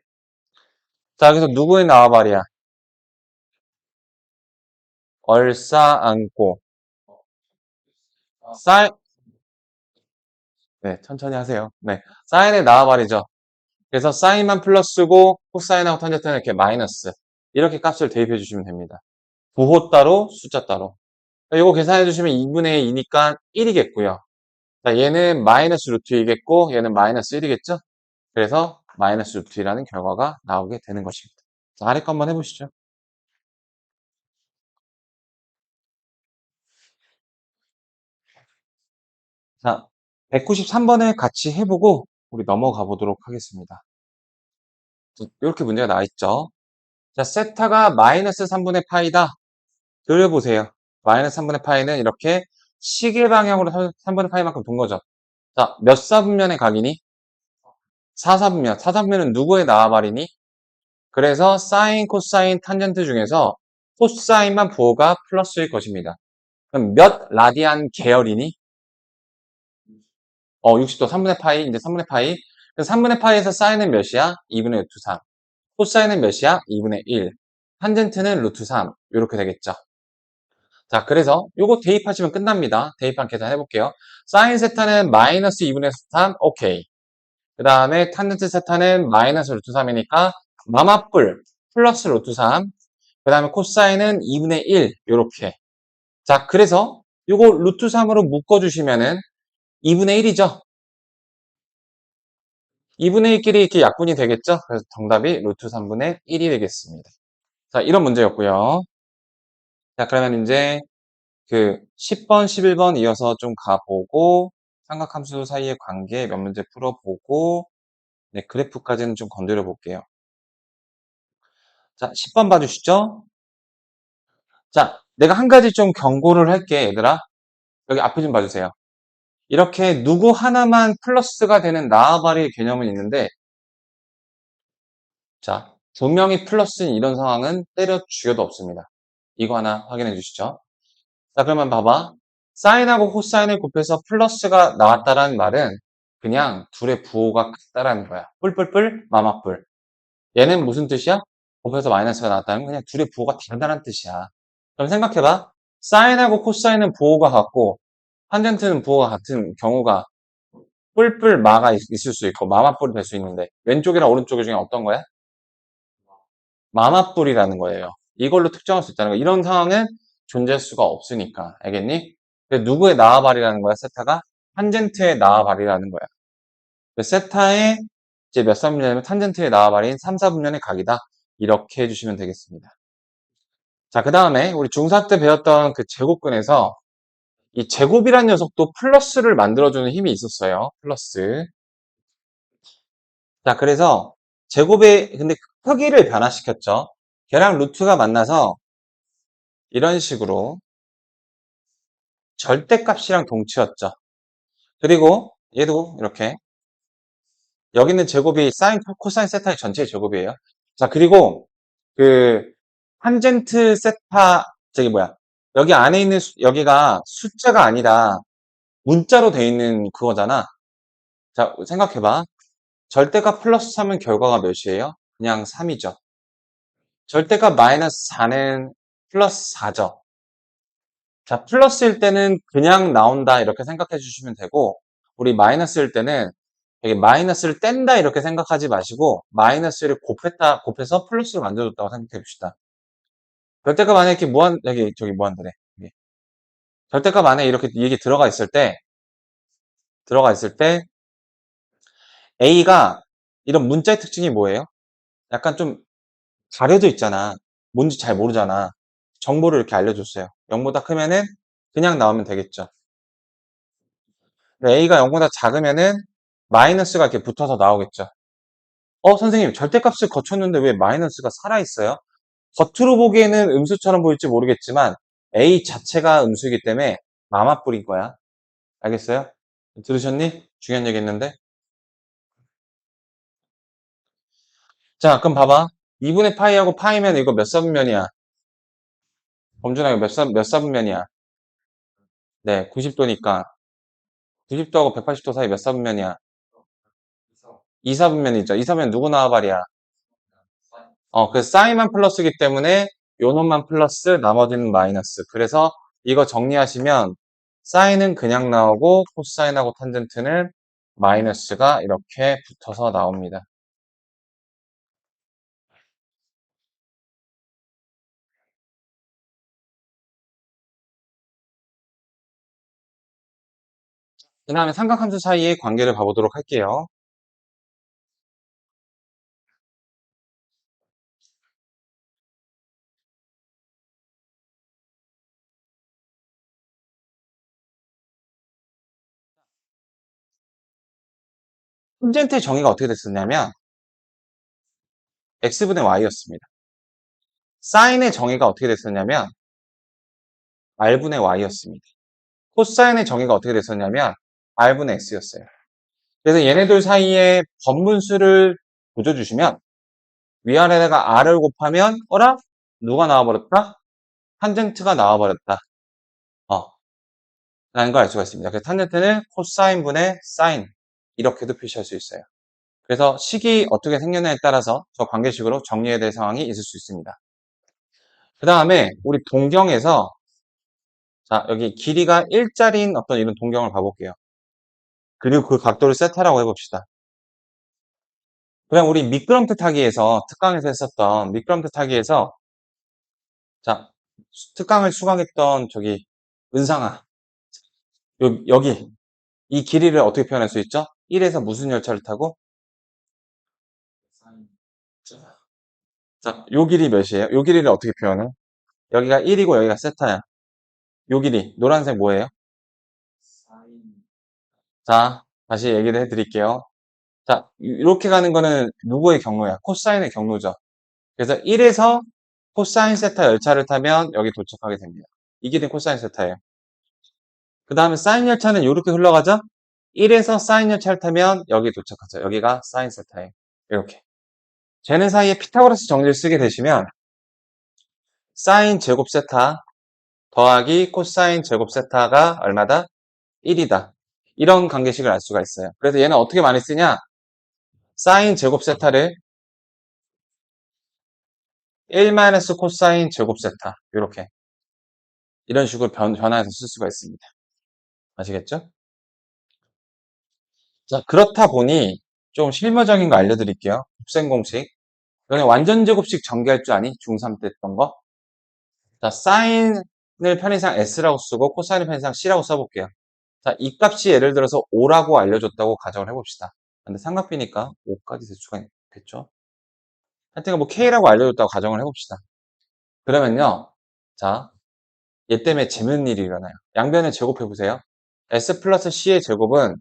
자, 여기서 누구의 나와바리야? 얼싸안고. 사인, 네, 천천히 하세요. 네. 사인의 나와바리죠. 그래서 사인만 플러스고 코사인하고 탄젠트는 이렇게 마이너스. 이렇게 값을 대입해 주시면 됩니다. 부호 따로, 숫자 따로. 이거 계산해 주시면 2분의 2니까 1이겠고요. 자, 얘는 마이너스 루트 2겠고 얘는 마이너스 1이겠죠? 그래서 마이너스 루트 2라는 결과가 나오게 되는 것입니다. 자, 아래 거 한번 해보시죠. 자, 193번을 같이 해보고 우리 넘어가 보도록 하겠습니다. 이렇게 문제가 나와 있죠. 자, 세타가 마이너스 3분의 파이다. 그려보세요. 마이너스 3분의 파이는 이렇게 시계 방향으로 3분의 파이만큼 돈 거죠. 자, 몇 사분면의 각이니? 4사분면. 4사분면은 누구의 나와바리니? 그래서 사인, 코사인, 탄젠트 중에서 코사인만 부호가 플러스일 것입니다. 그럼 몇 라디안 계열이니? 60도 3분의 파이, 이제 3분의 파이. 그래서 3분의 파이에서 사인은 몇이야? 2분의 루트 3. 코사인은 몇이야? 2분의 1. 탄젠트는 루트 3. 이렇게 되겠죠. 자, 그래서 요거 대입하시면 끝납니다. 대입한 계산 해볼게요. 사인 세타는 마이너스 2분의 3. 오케이. 그 다음에 탄젠트 세타는 마이너스 루트 3이니까 마마뿔 플러스 루트 3. 그 다음에 코사인은 2분의 1. 요렇게. 자, 그래서 요거 루트 3으로 묶어주시면은 2분의 1이죠. 2분의 1끼리 이렇게 약분이 되겠죠? 그래서 정답이 루트 3분의 1이 되겠습니다. 자, 이런 문제였고요. 자, 그러면 이제 그 10번, 11번 이어서 좀 가보고 삼각함수 사이의 관계 몇 문제 풀어보고 네, 그래프까지는 좀 건드려 볼게요. 자, 10번 봐주시죠. 자, 내가 한 가지 좀 경고를 할게, 얘들아. 여기 앞에 좀 봐주세요. 이렇게 누구 하나만 플러스가 되는 나아바리 개념은 있는데, 자, 두 명이 플러스인 이런 상황은 때려 죽여도 없습니다. 이거 하나 확인해 주시죠. 자, 그러면 봐봐. 사인하고 코사인을 곱해서 플러스가 나왔다라는 말은 그냥 둘의 부호가 같다라는 거야. 뿔뿔뿔, 마마뿔. 얘는 무슨 뜻이야? 곱해서 마이너스가 나왔다는 건 그냥 둘의 부호가 다르다는 뜻이야. 그럼 생각해봐. 사인하고 코사인은 부호가 같고 탄젠트는 부호가 같은 경우가 뿔뿔 마가 있을 수 있고 마마뿔이 될 수 있는데 왼쪽이랑 오른쪽 중에 어떤 거야? 마마뿔이라는 거예요. 이걸로 특정할 수 있다는 거. 이런 상황은 존재할 수가 없으니까. 알겠니? 근데 누구의 나와바리라는 거야, 세타가? 탄젠트의 나와바리라는 거야. 세타의 이제 몇 사분면이냐면 탄젠트의 나와바리인 3, 4분면의 각이다. 이렇게 해주시면 되겠습니다. 자, 그 다음에 우리 중4 때 배웠던 그 제곱근에서 이 제곱이라는 녀석도 플러스를 만들어주는 힘이 있었어요. 플러스. 자, 그래서 제곱의 근데 크기를 변화시켰죠. 걔랑 루트가 만나서 이런 식으로 절대값이랑 동치였죠. 그리고 얘도 이렇게 여기는 제곱이 사인, 코사인, 세타의 전체의 제곱이에요. 자, 그리고 그 탄젠트 세타 저기 뭐야 여기 안에 있는 여기가 숫자가 아니라 문자로 돼 있는 그거잖아. 자, 생각해봐. 절대값 플러스 3은 결과가 몇이에요? 그냥 3이죠. 절대값 마이너스 4는 플러스 4죠. 자, 플러스일 때는 그냥 나온다 이렇게 생각해 주시면 되고 우리 마이너스일 때는 여기 마이너스를 뗀다 이렇게 생각하지 마시고 마이너스를 곱해서 플러스를 만들어줬다고 생각해 봅시다. 절대값 안에 이렇게 여기 저기 무한대래. 여기. 절대값 안에 이렇게 이게 들어가 있을 때 A가 이런 문자의 특징이 뭐예요? 약간 좀 가려져 있잖아. 뭔지 잘 모르잖아. 정보를 이렇게 알려줬어요. 0보다 크면은 그냥 나오면 되겠죠. A가 0보다 작으면은 마이너스가 이렇게 붙어서 나오겠죠. 선생님, 절대값을 거쳤는데 왜 마이너스가 살아있어요? 겉으로 보기에는 음수처럼 보일지 모르겠지만 A 자체가 음수이기 때문에 마마뿔인 거야. 알겠어요? 들으셨니? 중요한 얘기 했는데. 자, 그럼 봐봐. 2분의 파이하고 파이면 이거 몇 사분면이야? 범준아, 이거 몇 사분면이야? 네, 90도니까. 90도하고 180도 사이 몇 사분면이야? 2사분면이죠. 2사분면 누구 나와바리야? 그 사인만 플러스이기 때문에 요 놈만 플러스 나머지는 마이너스. 그래서 이거 정리하시면 사인은 그냥 나오고 코사인하고 탄젠트는 마이너스가 이렇게 붙어서 나옵니다. 그 다음에 삼각함수 사이의 관계를 봐보도록 할게요. 탄젠트의 정의가 어떻게 됐었냐면 x분의 y였습니다. 사인의 정의가 어떻게 됐었냐면 r분의 y였습니다. 코사인의 정의가 어떻게 됐었냐면 r분의 x였어요. 그래서 얘네들 사이에 번분수를 조져주시면 위아래다가 r을 곱하면 어라? 누가 나와버렸다? 탄젠트가 나와버렸다. 라는 걸 알 수가 있습니다. 그래서 탄젠트는 코사인분의 사인 이렇게도 표시할 수 있어요. 그래서 식이 어떻게 생겼냐에 따라서 저 관계식으로 정리해야 될 상황이 있을 수 있습니다. 그 다음에 우리 동경에서 자 여기 길이가 1짜리인 어떤 이런 동경을 봐볼게요. 그리고 그 각도를 세타라고 해봅시다. 그냥 우리 미끄럼틀 타기에서 특강에서 했었던 미끄럼틀 타기에서 자 특강을 수강했던 저기 은상아 여기 이 길이를 어떻게 표현할 수 있죠? 1에서 무슨 열차를 타고 자, 요 길이 몇이에요? 요 길이를 어떻게 표현해? 여기가 1이고 여기가 세타야. 요 길이 노란색 뭐예요? 자, 다시 얘기를 해드릴게요. 자, 이렇게 가는 거는 누구의 경로야? 코사인의 경로죠. 그래서 1에서 코사인 세타 열차를 타면 여기 도착하게 됩니다. 이 길이 코사인 세타예요. 그 다음에 사인 열차는 이렇게 흘러가죠? 1에서 사인 열차를 타면 여기 도착하죠. 여기가 사인 세타예요. 이렇게. 쟤네 사이에 피타고라스 정리를 쓰게 되시면 사인 제곱 세타 더하기 코사인 제곱 세타가 얼마다? 1이다. 이런 관계식을 알 수가 있어요. 그래서 얘는 어떻게 많이 쓰냐? 사인 제곱 세타를 1 코사인 제곱 세타 이렇게 이런 식으로 변화해서 쓸 수가 있습니다. 아시겠죠? 자, 그렇다 보니 좀 실무적인 거 알려드릴게요. 곱셈 공식. 너네 완전 제곱식 전개할 줄 아니? 중3 때 했던 거. 자, 사인을 편의상 S라고 쓰고 코사인을 편의상 C라고 써볼게요. 자, 이 값이 예를 들어서 5라고 알려줬다고 가정을 해봅시다. 근데 삼각비니까 5까지 될 수가 있겠죠? 하여튼 뭐 K라고 알려줬다고 가정을 해봅시다. 그러면요. 자, 얘 때문에 재밌는 일이 일어나요. 양변을 제곱해보세요. S 플러스 C의 제곱은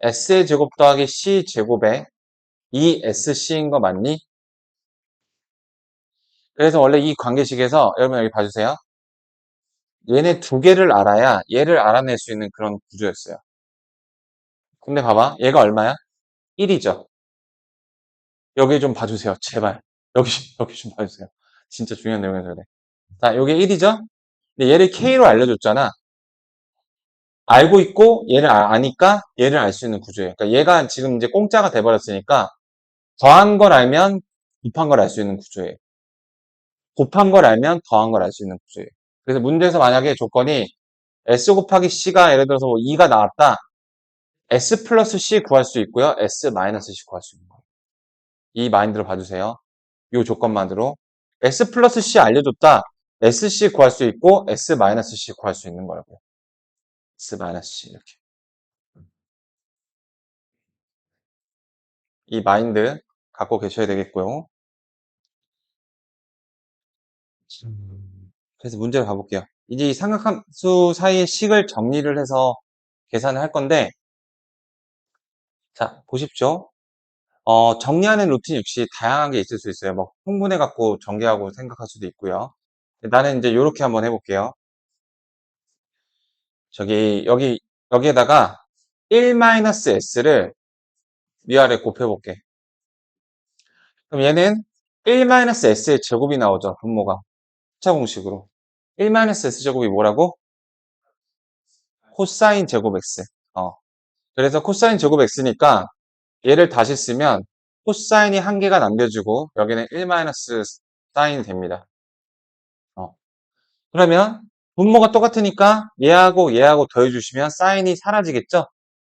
S의 제곱 더하기 C 제곱에 2SC인 거 맞니? 그래서 원래 이 관계식에서 여러분 여기 봐주세요. 얘네 두 개를 알아야 얘를 알아낼 수 있는 그런 구조였어요. 근데 봐봐. 얘가 얼마야? 1이죠. 여기 좀 봐주세요. 제발. 여기, 여기 좀 봐주세요. 진짜 중요한 내용이라서 그래. 자, 여기 1이죠? 근데 얘를 K로 알려줬잖아. 알고 있고 얘를 아니까 얘를 알 수 있는 구조예요. 그러니까 얘가 지금 이제 공짜가 돼버렸으니까 더한 걸 알면 곱한 걸 알 수 있는 구조예요. 곱한 걸 알면 더한 걸 알 수 있는 구조예요. 그래서 문제에서 만약에 조건이 S 곱하기 C가 예를 들어서 뭐 2가 나왔다. S 플러스 C 구할 수 있고요. S 마이너스 C 구할 수 있는 거예요. 이 마인드로 봐주세요. 이 조건만으로. S 플러스 C 알려줬다. SC 구할 수 있고 S 마이너스 C 구할 수 있는 거라고요. S 마이너스 C 이렇게. 이 마인드 갖고 계셔야 되겠고요. 그래서 문제를 가볼게요. 이제 이 삼각함수 사이의 식을 정리를 해서 계산을 할 건데, 자, 보십시오. 정리하는 루틴 역시 다양한 게 있을 수 있어요. 뭐, 흥분해갖고 전개하고 생각할 수도 있고요. 나는 이제 이렇게 한번 해볼게요. 여기에다가 1-s를 위아래 곱해볼게. 그럼 얘는 1-s의 제곱이 나오죠. 분모가. 차 공식으로. 1-s 제곱이 뭐라고? 코사인 제곱 x. 그래서 코사인 제곱 x니까 얘를 다시 쓰면 코사인이 한 개가 남겨지고 여기는 1 사인이 됩니다. 그러면 분모가 똑같으니까 얘하고 얘하고 더해주시면 사인이 사라지겠죠?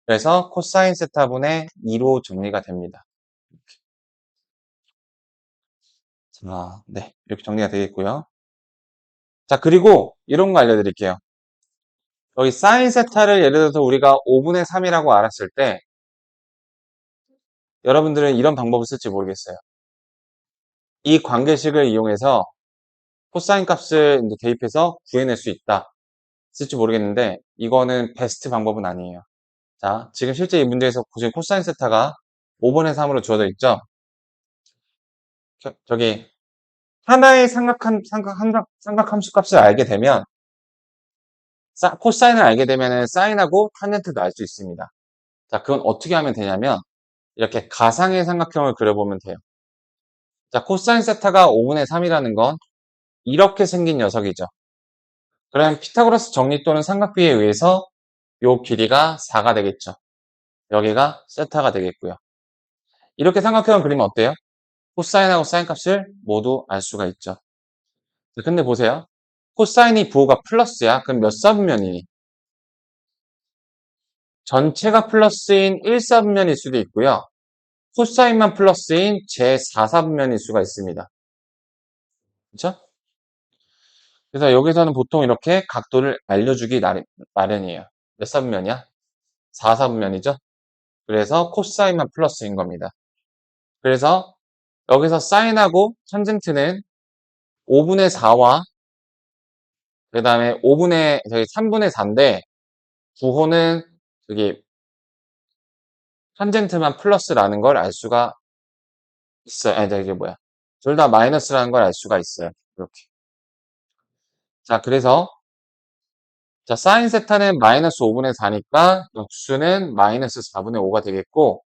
그래서 코사인 세타분의 2로 정리가 됩니다. 자, 네. 이렇게 정리가 되겠고요. 자, 그리고 이런 거 알려드릴게요. 여기 사인 세타를 예를 들어서 우리가 5분의 3이라고 알았을 때 여러분들은 이런 방법을 쓸지 모르겠어요. 이 관계식을 이용해서 코사인 값을 이제 대입해서 구해낼 수 있다. 쓸지 모르겠는데 이거는 베스트 방법은 아니에요. 자, 지금 실제 이 문제에서 보시면 코사인 세타가 5분의 3으로 주어져 있죠? 저기 하나의 삼각함수 값을 알게 되면 코사인을 알게 되면 사인하고 탄젠트도 알 수 있습니다. 자, 그건 어떻게 하면 되냐면 이렇게 가상의 삼각형을 그려보면 돼요. 자, 코사인 세타가 5분의 3이라는 건 이렇게 생긴 녀석이죠. 그러면 피타고라스 정리 또는 삼각비에 의해서 요 길이가 4가 되겠죠. 여기가 세타가 되겠고요. 이렇게 삼각형을 그리면 어때요? 코사인하고 사인 값을 모두 알 수가 있죠. 근데 보세요. 코사인이 부호가 플러스야. 그럼 몇 사분면이니? 전체가 플러스인 1사분면일 수도 있고요. 코사인만 플러스인 제4사분면일 수가 있습니다. 그렇죠? 그래서 여기서는 보통 이렇게 각도를 알려주기 마련이에요. 몇 사분면이야? 4사분면이죠? 그래서 코사인만 플러스인 겁니다. 그래서 여기서 사인하고 탄젠트는 5분의 4와 그 다음에 3분의 4인데 부호는 저기 탄젠트만 플러스라는 걸 알 수가 있어요. 아니, 이게 뭐야. 둘 다 마이너스라는 걸 알 수가 있어요. 이렇게. 자, 그래서 자, 사인 세타는 마이너스 5분의 4니까 역수는 마이너스 4분의 5가 되겠고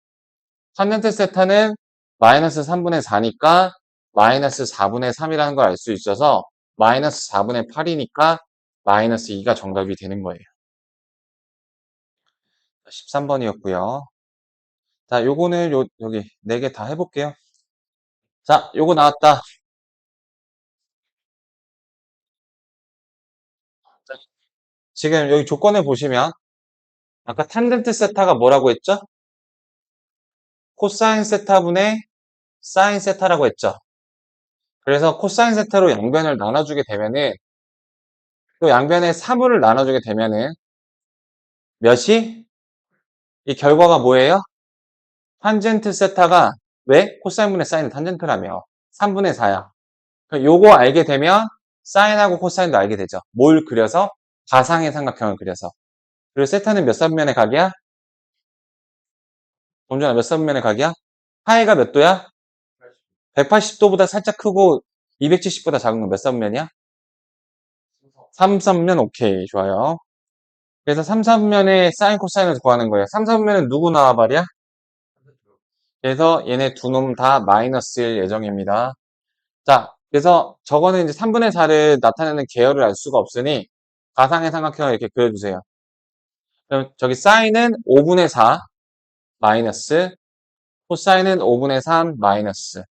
탄젠트 세타는 마이너스 3분의 4니까 마이너스 4분의 3이라는 걸 알 수 있어서 마이너스 4분의 8이니까 마이너스 2가 정답이 되는 거예요. 13번이었고요. 자, 요거는 여기 4개 다 해볼게요. 자, 요거 나왔다. 지금 여기 조건을 보시면 아까 탄젠트 세타가 뭐라고 했죠? 코사인 세타분의 사인 세타라고 했죠. 그래서 코사인 세타로 양변을 나눠주게 되면은 또 양변에 3으로 나눠주게 되면은 몇이? 이 결과가 뭐예요? 탄젠트 세타가 왜? 코사인분의 사인은 탄젠트라며 3분의 4야. 요거 알게 되면 사인하고 코사인도 알게 되죠. 뭘 그려서? 가상의 삼각형을 그려서. 그리고 세타는 몇 삼면의 각이야? 범준아 몇 삼면의 각이야? 파이가 몇 도야? 180도보다 살짝 크고 270보다 작은 건 몇 삼면이야? 3삼면 오케이 좋아요. 그래서 3삼면의 사인 코사인을 구하는 거예요. 3삼면은 누구 나와 말이야? 그래서 얘네 두 놈 다 마이너스일 예정입니다. 자, 그래서 저거는 이제 3분의 4를 나타내는 계열을 알 수가 없으니 가상의 삼각형을 이렇게 그려주세요. 그럼 저기 사인은 5분의 4 마이너스 코사인은 5분의 3 마이너스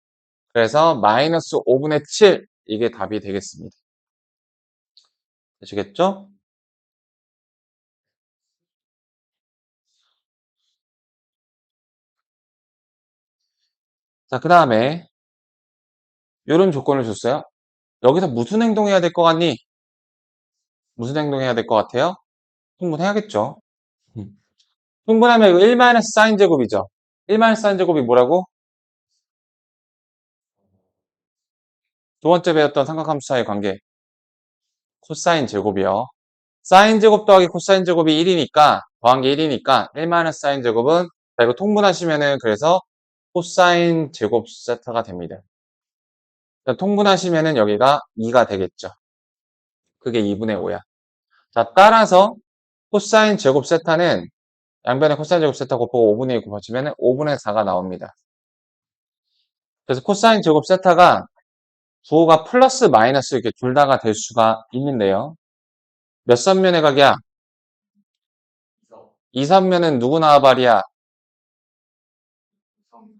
그래서 마이너스 5분의 7 이게 답이 되겠습니다. 되시겠죠? 자, 그 다음에 이런 조건을 줬어요. 여기서 무슨 행동해야 될 것 같니? 무슨 행동해야 될 것 같아요? 통분해야겠죠. 음. 통분하면 이거 1 사인 제곱이죠. 1 사인 제곱이 뭐라고? 두 번째 배웠던 삼각함수 사이의 관계. 코사인 제곱이요. 사인 제곱 더하기 코사인 제곱이 1이니까 더한 게 1이니까 1 사인 제곱은 자, 이거 통분하시면은 그래서 코사인 제곱 세타가 됩니다. 통분하시면은 여기가 2가 되겠죠. 그게 2분의 5야. 자, 따라서 코사인 제곱 세타는 양변에 코사인 제곱 세타 곱하고 5분의 2 곱하시면 5분의 4가 나옵니다. 그래서 코사인 제곱 세타가 부호가 플러스 마이너스 이렇게 둘 다가 될 수가 있는데요. 몇 선면의 각이야? 2선면은 누구 나와바리야?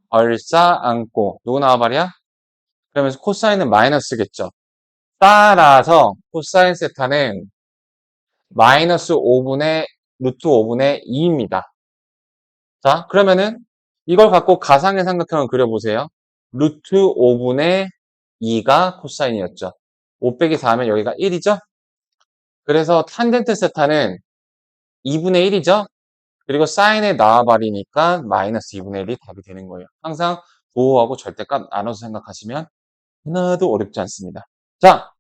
얼싸 안고 누구 나와바리야? 그러면서 코사인은 마이너스겠죠. 따라서 코사인 세타는 마이너스 5분의 루트 5분의 2입니다. 자, 그러면은 이걸 갖고 가상의 삼각형을 그려보세요. 루트 5분의 2가 코사인이었죠. 5 빼기 4하면 여기가 1이죠? 그래서 탄젠트 세타는 2분의 1이죠? 그리고 사인에 나와버리니까 마이너스 2분의 1이 답이 되는 거예요. 항상 부호하고 절대값 나눠서 생각하시면 하나도 어렵지 않습니다. 자,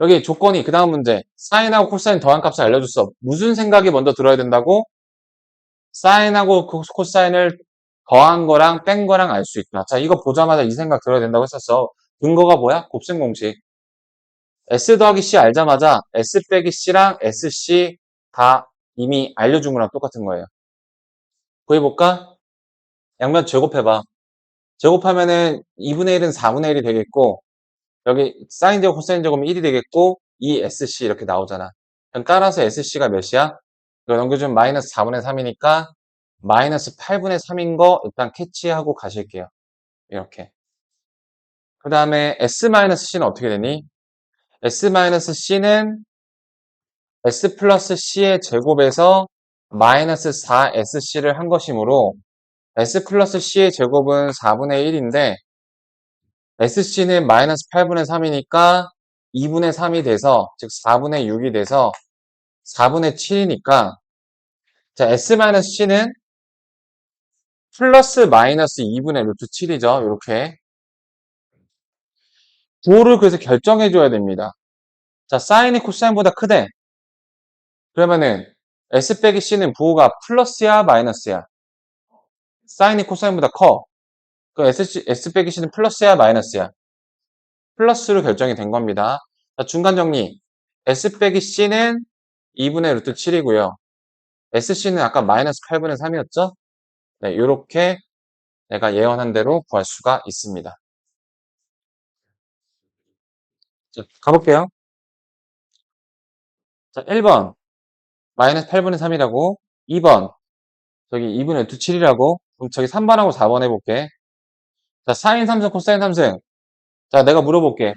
여기 조건이 그 다음 문제. 사인하고 코사인 더한 값을 알려줬어. 무슨 생각이 먼저 들어야 된다고? 사인하고 코사인을 더한 거랑 뺀 거랑 알 수 있다. 자, 이거 보자마자 이 생각 들어야 된다고 했었어. 근거가 뭐야? 곱셈 공식. S 더하기 C 알자마자 S 빼기 C랑 SC 다 이미 알려준 거랑 똑같은 거예요. 구해볼까? 양면 제곱해봐. 제곱하면은 2분의 1은 4분의 1이 되겠고, 여기 사인 제곱, 코사인 제곱은 1이 되겠고, 이 SC 이렇게 나오잖아. 그럼 따라서 SC가 몇이야? 이거 넘겨주면 마이너스 4분의 3이니까 마이너스 8분의 3인 거 일단 캐치하고 가실게요. 이렇게. 그 다음에 S-C는 어떻게 되니? S-C는 S 플러스 C의 제곱에서 마이너스 4SC를 한 것이므로 S 플러스 C의 제곱은 4분의 1인데 SC는 마이너스 8분의 3이니까 2분의 3이 돼서 즉 4분의 6이 돼서 4분의 7이니까 자 S-C는 플러스 마이너스 2분의 루트 7이죠. 이렇게 부호를 그래서 결정해 줘야 됩니다. 자 사인이 코사인보다 크대. 그러면은 S 빼기 C는 부호가 플러스야 마이너스야? 사인이 코사인보다 커. 그 S 빼기 C는 플러스야 마이너스야? 플러스로 결정이 된 겁니다. 자, 중간 정리. S 빼기 C는 2분의 루트 7이고요. SC는 아까 마이너스 8분의 3이었죠? 네, 이렇게 내가 예언한 대로 구할 수가 있습니다. 자, 가볼게요. 자, 1번. 마이너스 8분의 3이라고. 2번. 저기 2분의 루트 7이라고. 그럼 저기 3번하고 4번 해볼게. 자, 사인 3승, 코사인 3승. 자, 내가 물어볼게.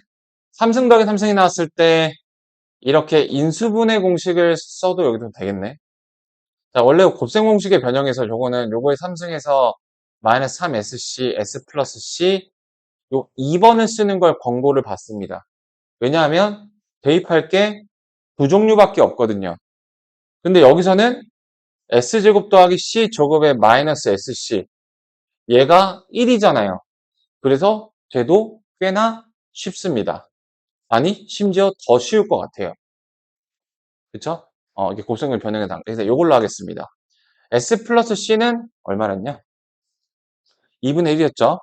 3승 더하기 3승이 나왔을 때 이렇게 인수분해 공식을 써도 여기도 되겠네. 자, 원래 곱셈 공식의 변형에서 요거는 요거의 3승에서 마이너스 3SC, S 플러스 C, 요 2번을 쓰는 걸 권고를 받습니다. 왜냐하면 대입할 게 두 종류밖에 없거든요. 근데 여기서는 S제곱 더하기 C 제곱의 마이너스 SC. 얘가 1이잖아요. 그래서 돼도 꽤나 쉽습니다. 아니, 심지어 더 쉬울 것 같아요. 그쵸? 이게 곱셈을 변형의 단계에서 이걸로 하겠습니다. S 플러스 C는 얼마랬냐? 2분의 1이었죠?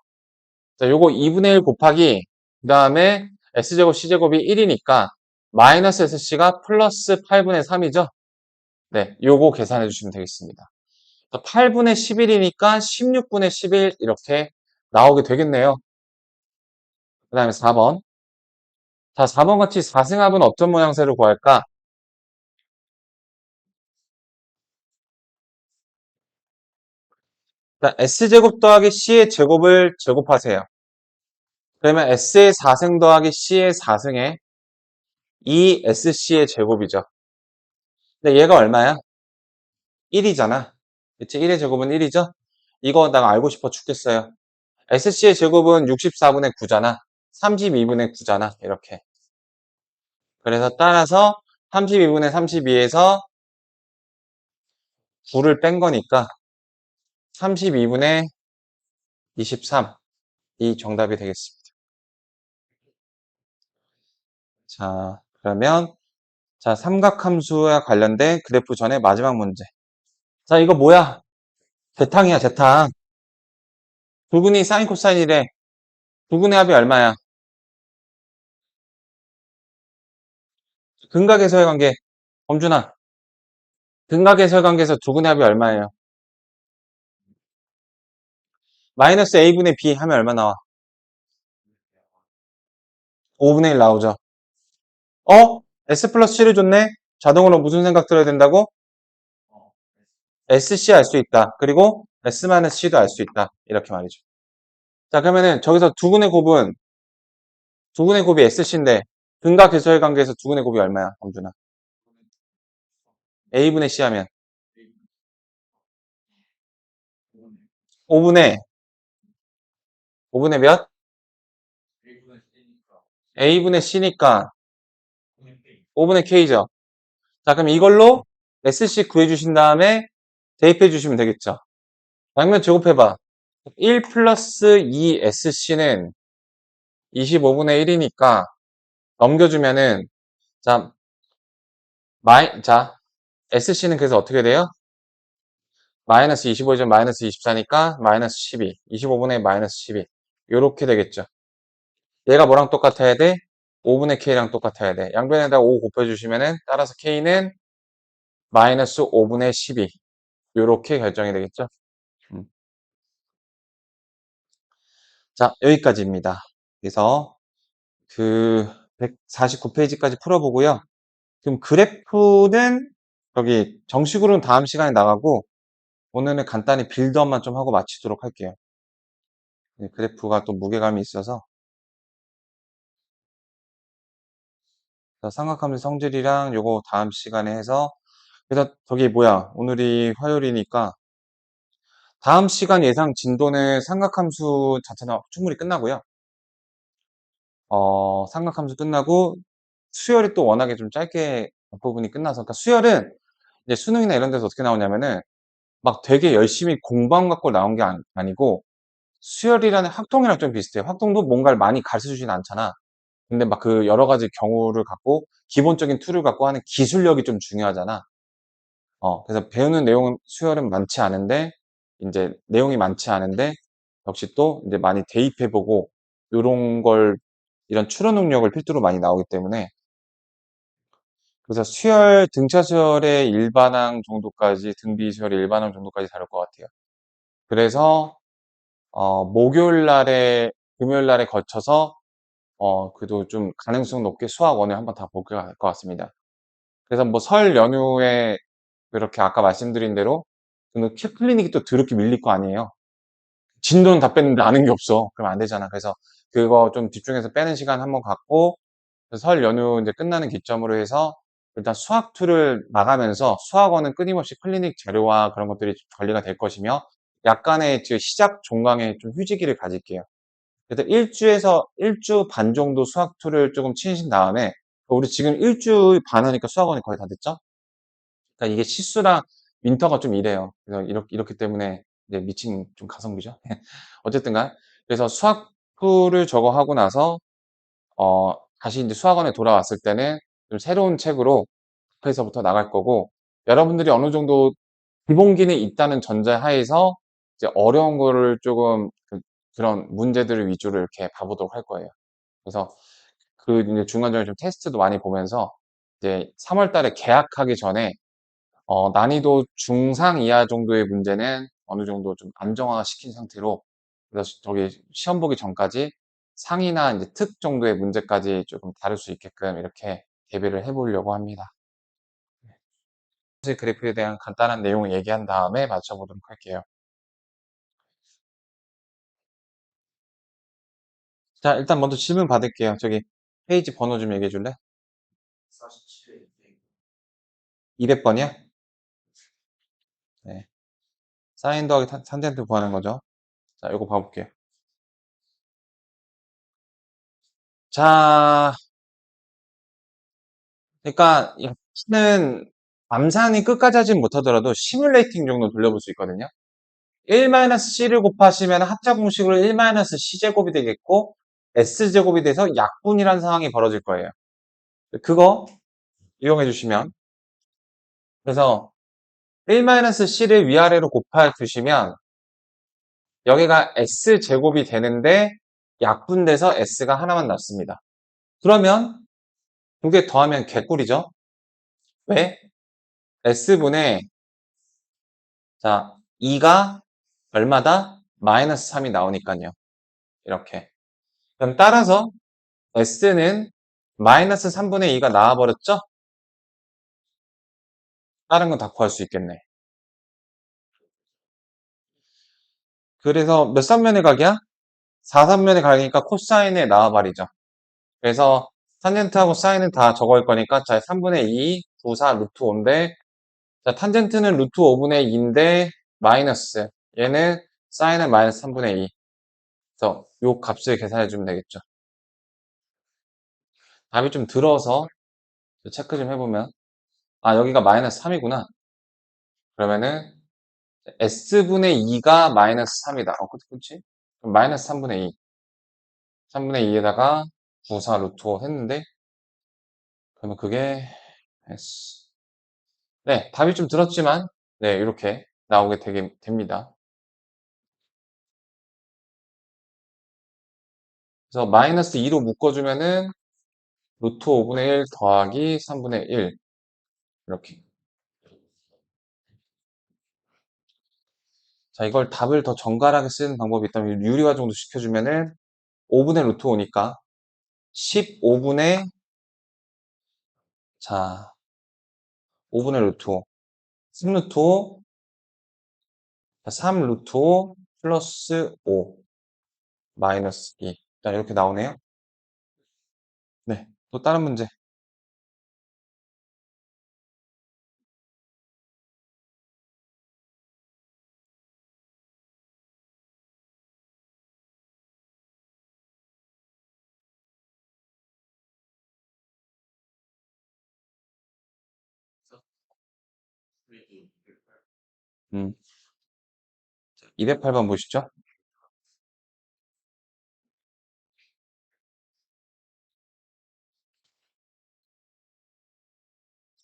자, 요거 2분의 1 곱하기, 그 다음에 S제곱 C제곱이 1이니까, 마이너스 SC가 플러스 8분의 3이죠? 네, 요거 계산해 주시면 되겠습니다. 8분의 11이니까 16분의 11 이렇게 나오게 되겠네요. 그 다음에 4번. 자, 4번 같이 4승합은 어떤 모양새로 구할까? 자, S제곱 더하기 C의 제곱을 제곱하세요. 그러면 S의 4승 더하기 C의 4승에 2SC의 제곱이죠. 근데 얘가 얼마야? 1이잖아. 그치? 1의 제곱은 1이죠? 이거 나 알고 싶어 죽겠어요. SC의 제곱은 64분의 9잖아. 32분의 9잖아. 이렇게. 그래서 따라서 32분의 32에서 9를 뺀 거니까 32분의 23. 이 정답이 되겠습니다. 자, 그러면 자, 삼각함수와 관련된 그래프 전에 마지막 문제. 자, 이거 뭐야? 재탕이야, 재탕. 부근이 사인 코사인이래. 부근의 합이 얼마야? 근각에서의 관계. 범준아, 근각에서의 관계에서 두근의 합이 얼마예요? 마이너스 a분의 b 하면 얼마 나와? 5분의 1 나오죠. S 플러스 7을 줬네? 자동으로 무슨 생각 들어야 된다고? SC 알 수 있다. 그리고 S 마이너스 C도 알 수 있다. 이렇게 말이죠. 자, 그러면은 저기서 두근의 곱이 SC인데, 근각에서의 관계에서 두근의 곱이 얼마야, 범준아? A분의 C 하면 5분의 몇? A분의 C니까 5분의 K죠. 자, 그럼 이걸로 SC 구해주신 다음에 대입해 주시면 되겠죠. 양면 제곱해봐. 1 플러스 2SC는 25분의 1이니까 넘겨주면은, 자, SC는 그래서 어떻게 돼요? 마이너스 25점 마이너스 24니까 마이너스 12. 25분의 마이너스 12. 요렇게 되겠죠. 얘가 뭐랑 똑같아야 돼? 5분의 K랑 똑같아야 돼. 양변에다 5 곱해주시면은 따라서 K는 마이너스 5분의 12. 요렇게 결정이 되겠죠. 음. 자, 여기까지입니다. 그래서 그 149페이지까지 풀어보고요. 그럼 그래프는 여기 정식으로는 다음 시간에 나가고 오늘은 간단히 빌드업만 좀 하고 마치도록 할게요. 그래프가 또 무게감이 있어서 삼각함수 성질이랑 요거 다음 시간에 해서 그래서 저기 뭐야 오늘이 화요일이니까 다음 시간 예상 진도는 삼각함수 자체는 충분히 끝나고요. 삼각함수 끝나고 수열이 또 워낙에 좀 짧게 부분이 끝나서 그러니까 수열은 이제 수능이나 이런 데서 어떻게 나오냐면은 막 되게 열심히 공부한 갖고 나온 게 아니고 수열이라는 학통이랑 좀 비슷해요. 학통도 뭔가를 많이 가르쳐 주진 않잖아. 근데 막 그 여러 가지 경우를 갖고 기본적인 툴을 갖고 하는 기술력이 좀 중요하잖아. 그래서 배우는 내용은 수열은 많지 않은데 이제 내용이 많지 않은데 역시 또 이제 많이 대입해보고 요런 걸 이런 추론 능력을 필두로 많이 나오기 때문에 그래서 수열, 등차 수열의 일반항 정도까지 등비 수열의 일반항 정도까지 다룰 것 같아요. 그래서 목요일 날에 금요일 날에 거쳐서 그래도 좀 가능성 높게 수학 원을 한번 다 볼게 할 것 같습니다. 그래서 뭐 설 연휴에 그렇게 아까 말씀드린 대로 그 클리닉이 또 더럽게 밀릴 거 아니에요. 진도는 다 뺐는데 아는 게 없어. 그러면 안 되잖아. 그래서 그거 좀 집중해서 빼는 시간 한번 갖고 설 연휴 이제 끝나는 기점으로 해서 일단 수학 2를 나가면서 수학원은 끊임없이 클리닉 자료와 그런 것들이 관리가 될 것이며 약간의 시작 종강의 좀 휴지기를 가질게요. 그래서 1주 반 정도 수학 2를 조금 치신 다음에 우리 지금 1주 반 하니까 수학원이 거의 다 됐죠? 그러니까 이게 시수랑 윈터가 좀 이래요. 그래서 이렇기 때문에 이제 미친 좀 가성비죠. 어쨌든 간 그래서 수학 2를 저거 하고 나서 다시 이제 수학원에 돌아왔을 때는 좀 새로운 책으로 앞에서부터 나갈 거고 여러분들이 어느 정도 기본기는 있다는 전제하에서 이제 어려운 거를 조금 그런 문제들을 위주로 이렇게 봐보도록 할 거예요. 그래서 그 이제 중간중간에 좀 테스트도 많이 보면서 이제 3월 달에 개학하기 전에 난이도 중상 이하 정도의 문제는 어느 정도 좀 안정화 시킨 상태로 그래서 저기 시험 보기 전까지 상이나 이제 특 정도의 문제까지 조금 다룰 수 있게끔 이렇게 대비를 해보려고 합니다. 그래프에 대한 간단한 내용을 얘기한 다음에 맞춰보도록 할게요. 자, 일단 먼저 질문 받을게요. 저기 페이지 번호 좀 얘기해 줄래? 200번이야? 네. 사인 더하기 탄젠트 구하는 거죠. 자, 이거 봐볼게요. 자, 그러니까 는 암산이 끝까지 하진 못하더라도 시뮬레이팅 정도 돌려볼 수 있거든요. 1-c를 곱하시면 합자 공식으로 1-c제곱이 되겠고 s제곱이 돼서 약분이라는 상황이 벌어질 거예요. 그거 이용해 주시면 그래서 1-c를 위아래로 곱해 주시면 여기가 s제곱이 되는데 약분돼서 s가 하나만 남습니다. 그러면 두 개 더하면 개꿀이죠. 왜? s분의 자 2가 얼마다? 마이너스 3이 나오니까요. 이렇게. 그럼 따라서 s는 마이너스 3분의 2가 나와버렸죠? 다른 건 다 구할 수 있겠네. 그래서 몇 삼면의 각이야? 4삼면의 각이니까 코사인에 나와버리죠. 그래서 탄젠트하고 사인은 다 저거일 거니까 자 3분의 2, 9, 4, 루트 5인데 자 탄젠트는 루트 5분의 2인데 마이너스 얘는 사인은 마이너스 3분의 2 그래서 요 값을 계산해 주면 되겠죠. 답이 좀 들어서 체크 좀 해보면 아 여기가 마이너스 3이구나. 그러면은 s분의 2가 마이너스 3이다. 그치? 그럼 마이너스 3분의 2. 3분의 2에다가 9, 4 루트 5 했는데 그러면 그게 s. 네, 답이 좀 들었지만 네, 이렇게 나오게 됩니다. 그래서 마이너스 2로 묶어주면은 루트 5분의 1 더하기 3분의 1 이렇게. 자, 이걸 답을 더 정갈하게 쓰는 방법이 있다면 유리화 정도 시켜주면은 5분의 루트 5니까 15분의 자 5분의 루트 5 3 루트 5 3 루트 5 플러스 5 마이너스 2 자, 이렇게 나오네요. 네, 또 다른 문제. 음, 208번 보시죠.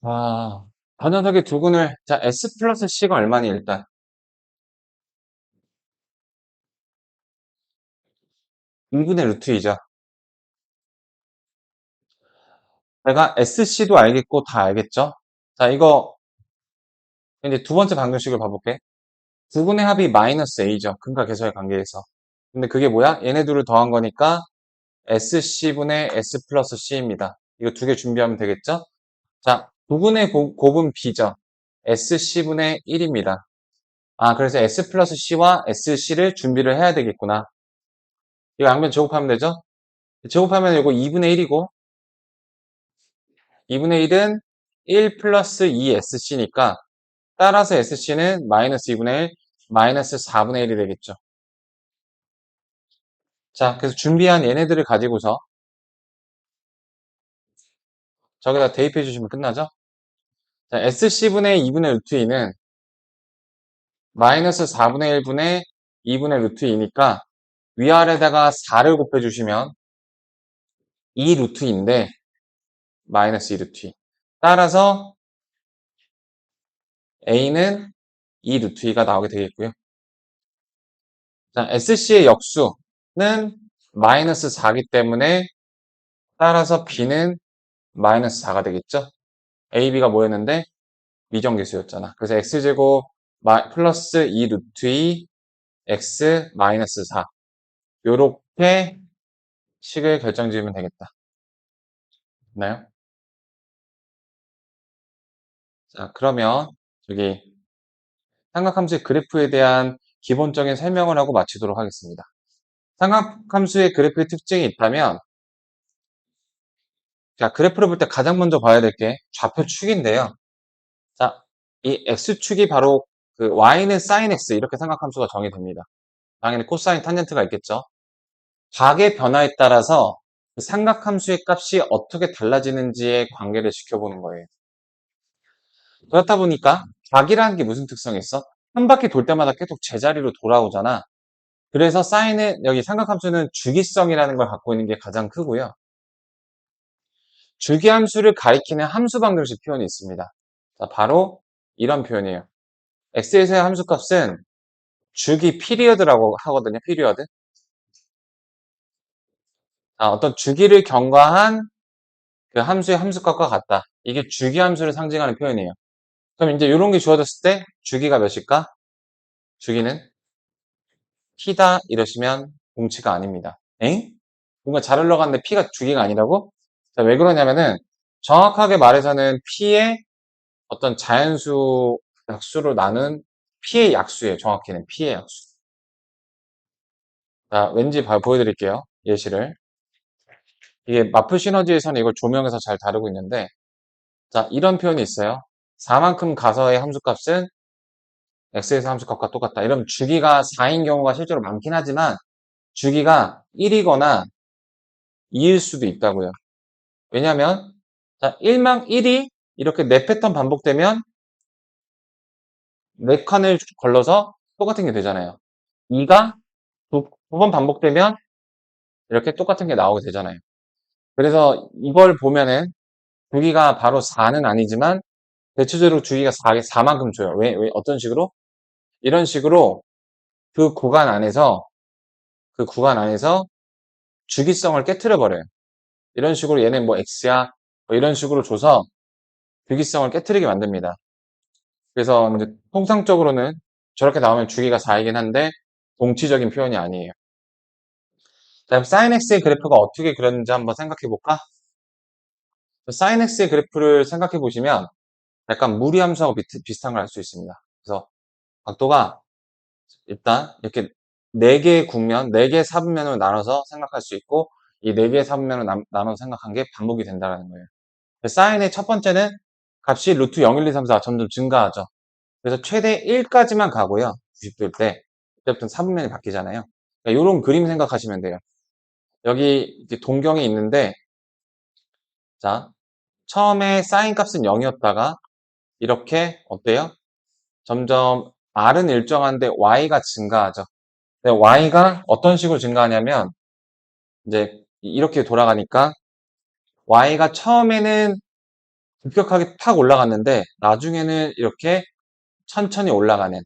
아, 반연석의 두근을 자 S 플러스 C가 얼마니 일단 2분의 루트 2죠. 내가 SC도 알겠고 다 알겠죠? 자, 이거 이제 두 번째 방정식을 봐볼게. 두분의 합이 마이너스 A죠. 근과 계수의 관계에서. 근데 그게 뭐야? 얘네 둘을 더한 거니까 SC분의 S 플러스 C입니다. 이거 두 개 준비하면 되겠죠? 자, 두분의 곱은 B죠. SC분의 1입니다. 아, 그래서 S 플러스 C와 SC를 준비를 해야 되겠구나. 이거 양변 제곱하면 되죠? 제곱하면 이거 2분의 1이고 2분의 1은 1 플러스 2SC니까 따라서 SC는 마이너스 2분의 1, 마이너스 4분의 1이 되겠죠. 자, 그래서 준비한 얘네들을 가지고서 저기다 대입해 주시면 끝나죠? 자, SC분의 2분의 루트 2는 마이너스 4분의 1분의 2분의 루트 2니까 위아래다가 4를 곱해주시면 2 루트 2인데 마이너스 2 루트 2. 따라서 A는 2 루트 2가 나오게 되겠고요. 자, SC의 역수는 마이너스 4기 때문에 따라서 B는 마이너스 4가 되겠죠? A, B가 뭐였는데? 미정계수였잖아. 그래서 X제곱 플러스 2 루트 2 X 마이너스 4 요렇게 식을 결정 지으면 되겠다. 됐나요? 자, 그러면 저기 삼각함수의 그래프에 대한 기본적인 설명을 하고 마치도록 하겠습니다. 삼각함수의 그래프의 특징이 있다면 자, 그래프를 볼 때 가장 먼저 봐야 될 게 좌표축인데요. 자, 이 x축이 바로 그 y는 sin x 이렇게 삼각함수가 정의됩니다. 당연히 코사인 탄젠트가 있겠죠. 각의 변화에 따라서 그 삼각함수의 값이 어떻게 달라지는지의 관계를 지켜보는 거예요. 그렇다 보니까 각이라는 게 무슨 특성이 있어? 한 바퀴 돌 때마다 계속 제자리로 돌아오잖아. 그래서 사인은 여기 삼각함수는 주기성이라는 걸 갖고 있는 게 가장 크고요. 주기함수를 가리키는 함수 방정식 표현이 있습니다. 자, 바로 이런 표현이에요. x에서의 함수값은 주기 피리어드라고 하거든요. 피리어드. 어떤 주기를 경과한 그 함수의 함수값과 같다. 이게 주기함수를 상징하는 표현이에요. 그럼 이제 이런 게 주어졌을 때 주기가 몇일까? 주기는 P다 이러시면 공치가 아닙니다. 엥? 뭔가 잘 흘러갔는데 P가 주기가 아니라고? 자, 왜 그러냐면은 정확하게 말해서는 P의 어떤 자연수 약수로 나눈 P의 약수예요. 정확히는 P의 약수. 자, 왠지 보여드릴게요. 예시를. 이게 마프 시너지에서는 이걸 조명해서 잘 다루고 있는데 자, 이런 표현이 있어요. 4만큼 가서의 함수값은 x에서 함수값과 똑같다. 이러면 주기가 4인 경우가 실제로 많긴 하지만 주기가 1이거나 2일 수도 있다고요. 왜냐하면 자, 1만 1이 이렇게 4패턴 반복되면 4칸을 걸러서 똑같은 게 되잖아요. 2가 2번 반복되면 이렇게 똑같은 게 나오게 되잖아요. 그래서 이걸 보면은 주기가 바로 4는 아니지만 대체적으로 주기가 4만큼 줘요. 왜? 어떤 식으로? 이런 식으로 그 구간 안에서 주기성을 깨트려 버려요. 이런 식으로 얘는 뭐 x야 뭐 이런 식으로 줘서 주기성을 깨트리게 만듭니다. 그래서 이제 통상적으로는 저렇게 나오면 주기가 4이긴 한데 동치적인 표현이 아니에요. 자, 그럼 sin x의 그래프가 어떻게 그렸는지 한번 생각해 볼까? sin x의 그래프를 생각해 보시면 약간 무리함수하고 비슷한 걸 알 수 있습니다. 그래서 각도가 일단 이렇게 4개의 국면, 4개의 사분면으로 나눠서 생각할 수 있고 이 4개의 사분면으로 나눠서 생각한 게 반복이 된다는 거예요. 사인의 첫 번째는 값이 루트 0, 1, 2, 3, 4 점점 증가하죠. 그래서 최대 1까지만 가고요. 90도일 때. 그때부터는 사분면이 바뀌잖아요. 그러니까 이런 그림 생각하시면 돼요. 여기 이제 동경이 있는데 자, 처음에 사인 값은 0이었다가 이렇게 어때요? 점점 R은 일정한데 Y가 증가하죠. 근데 Y가 어떤 식으로 증가하냐면 이제 이렇게 돌아가니까 Y가 처음에는 급격하게 탁 올라갔는데 나중에는 이렇게 천천히 올라가는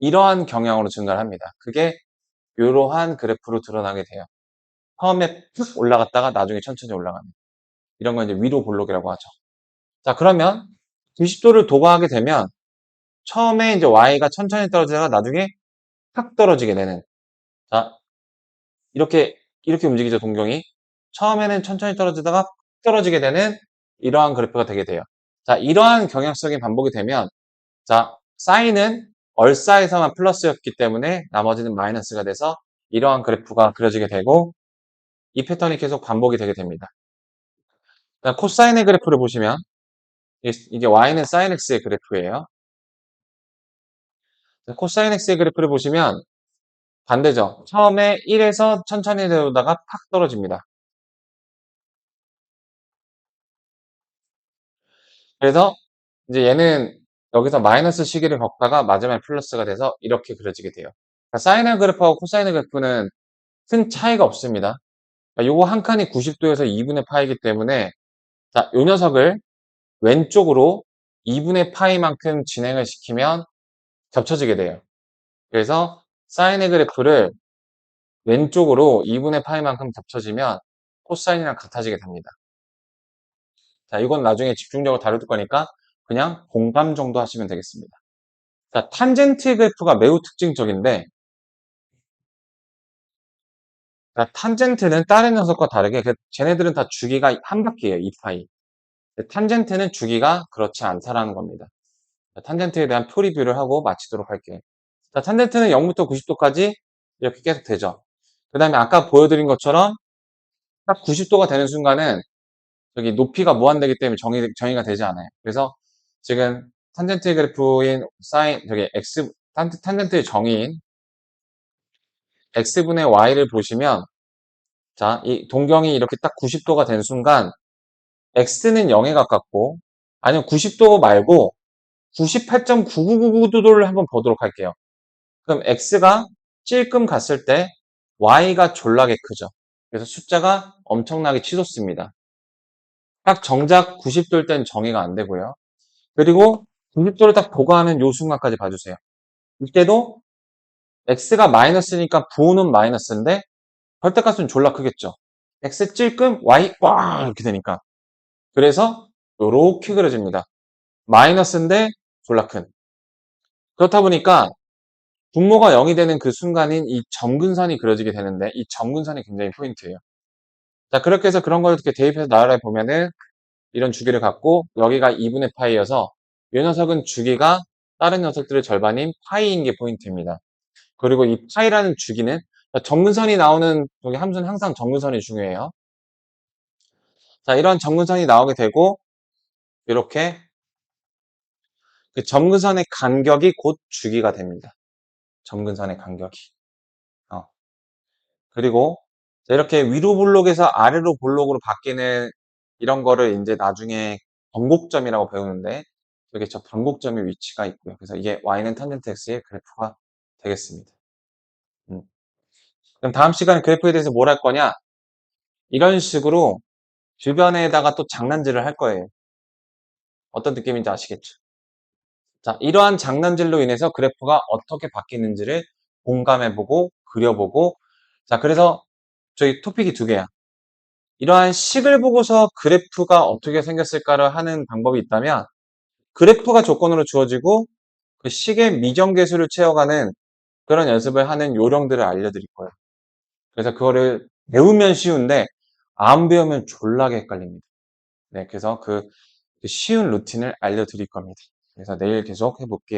이러한 경향으로 증가를 합니다. 그게 이러한 그래프로 드러나게 돼요. 처음에 푹 올라갔다가 나중에 천천히 올라가는 이런 건 이제 위로 볼록이라고 하죠. 자, 그러면 90도를 도과하게 되면 처음에 이제 Y가 천천히 떨어지다가 나중에 탁 떨어지게 되는 자, 이렇게 움직이죠, 동경이. 처음에는 천천히 떨어지다가 푹 떨어지게 되는 이러한 그래프가 되게 돼요. 자, 이러한 경향성이 반복이 되면 자, 사인은 얼사에서만 플러스였기 때문에 나머지는 마이너스가 돼서 이러한 그래프가 그려지게 되고 이 패턴이 계속 반복이 되게 됩니다. 코사인의 그래프를 보시면 이게 y는 sin x의 그래프예요. 코사인 x의 그래프를 보시면 반대죠. 처음에 1에서 천천히 내려오다가 팍 떨어집니다. 그래서 이제 얘는 여기서 마이너스 시기를 겪다가 마지막에 플러스가 돼서 이렇게 그려지게 돼요. 그러니까 사인의 그래프하고 코사인의 그래프는 큰 차이가 없습니다. 그러니까 요거 한 칸이 90도에서 2분의 파이기 때문에 자, 요 녀석을 왼쪽으로 2분의 파이만큼 진행을 시키면 겹쳐지게 돼요. 그래서 사인의 그래프를 왼쪽으로 2분의 파이만큼 겹쳐지면 코사인이랑 같아지게 됩니다. 자, 이건 나중에 집중적으로 다룰 거니까 그냥 공감 정도 하시면 되겠습니다. 자, 탄젠트 그래프가 매우 특징적인데, 자, 탄젠트는 다른 녀석과 다르게, 쟤네들은 다 주기가 한 바퀴예요, 2파이. 탄젠트는 주기가 그렇지 않다라는 겁니다. 자, 탄젠트에 대한 프리뷰를 하고 마치도록 할게요. 자, 탄젠트는 0부터 90도까지 이렇게 계속 되죠. 그 다음에 아까 보여드린 것처럼 딱 90도가 되는 순간은 저기 높이가 무한되기 때문에 정의가 되지 않아요. 그래서 지금 탄젠트 그래프인 저기 탄젠트의 정의인 x분의 y를 보시면 자, 이 동경이 이렇게 딱 90도가 된 순간 x는 0에 가깝고 아니면 90도 말고 98.9999도를 한번 보도록 할게요. 그럼 x가 찔끔 갔을 때 y가 졸라게 크죠. 그래서 숫자가 엄청나게 치솟습니다. 딱 정작 90도일 땐 정의가 안 되고요. 그리고 90도를 딱 보고하는 요 순간까지 봐주세요. 이때도 x가 마이너스니까 부호는 마이너스인데 절대값은 졸라 크겠죠. x 찔끔 y 꽝 이렇게 되니까. 그래서 요렇게 그려집니다. 마이너스인데 졸라 큰. 그렇다 보니까 분모가 0이 되는 그 순간인 이 점근선이 그려지게 되는데 이 점근선이 굉장히 포인트예요. 자, 그렇게 해서 그런 걸 이렇게 대입해서 나열해 보면은 이런 주기를 갖고 여기가 2분의 파이여서 이 녀석은 주기가 다른 녀석들의 절반인 파이인 게 포인트입니다. 그리고 이 파이라는 주기는 점근선이 나오는 여기 함수는 항상 점근선이 중요해요. 자, 이런 점근선이 나오게 되고 이렇게 그 점근선의 간격이 곧 주기가 됩니다. 점근선의 간격이. 어. 그리고 이렇게 위로 볼록에서 아래로 볼록으로 바뀌는 이런 거를 이제 나중에 변곡점이라고 배우는데 여기 저 변곡점의 위치가 있고요. 그래서 이게 y는 탄젠트 x의 그래프가 되겠습니다. 음. 그럼 다음 시간에 그래프에 대해서 뭘 할 거냐? 이런 식으로 주변에다가 또 장난질을 할 거예요. 어떤 느낌인지 아시겠죠? 자, 이러한 장난질로 인해서 그래프가 어떻게 바뀌는지를 공감해보고 그려보고 자, 그래서 저희 토픽이 두 개야. 이러한 식을 보고서 그래프가 어떻게 생겼을까를 하는 방법이 있다면 그래프가 조건으로 주어지고 그 식의 미정계수를 채워가는 그런 연습을 하는 요령들을 알려드릴 거예요. 그래서 그거를 배우면 쉬운데 안 배우면 졸라게 헷갈립니다. 네, 그래서 그 쉬운 루틴을 알려드릴 겁니다. 그래서 내일 계속 해볼게요.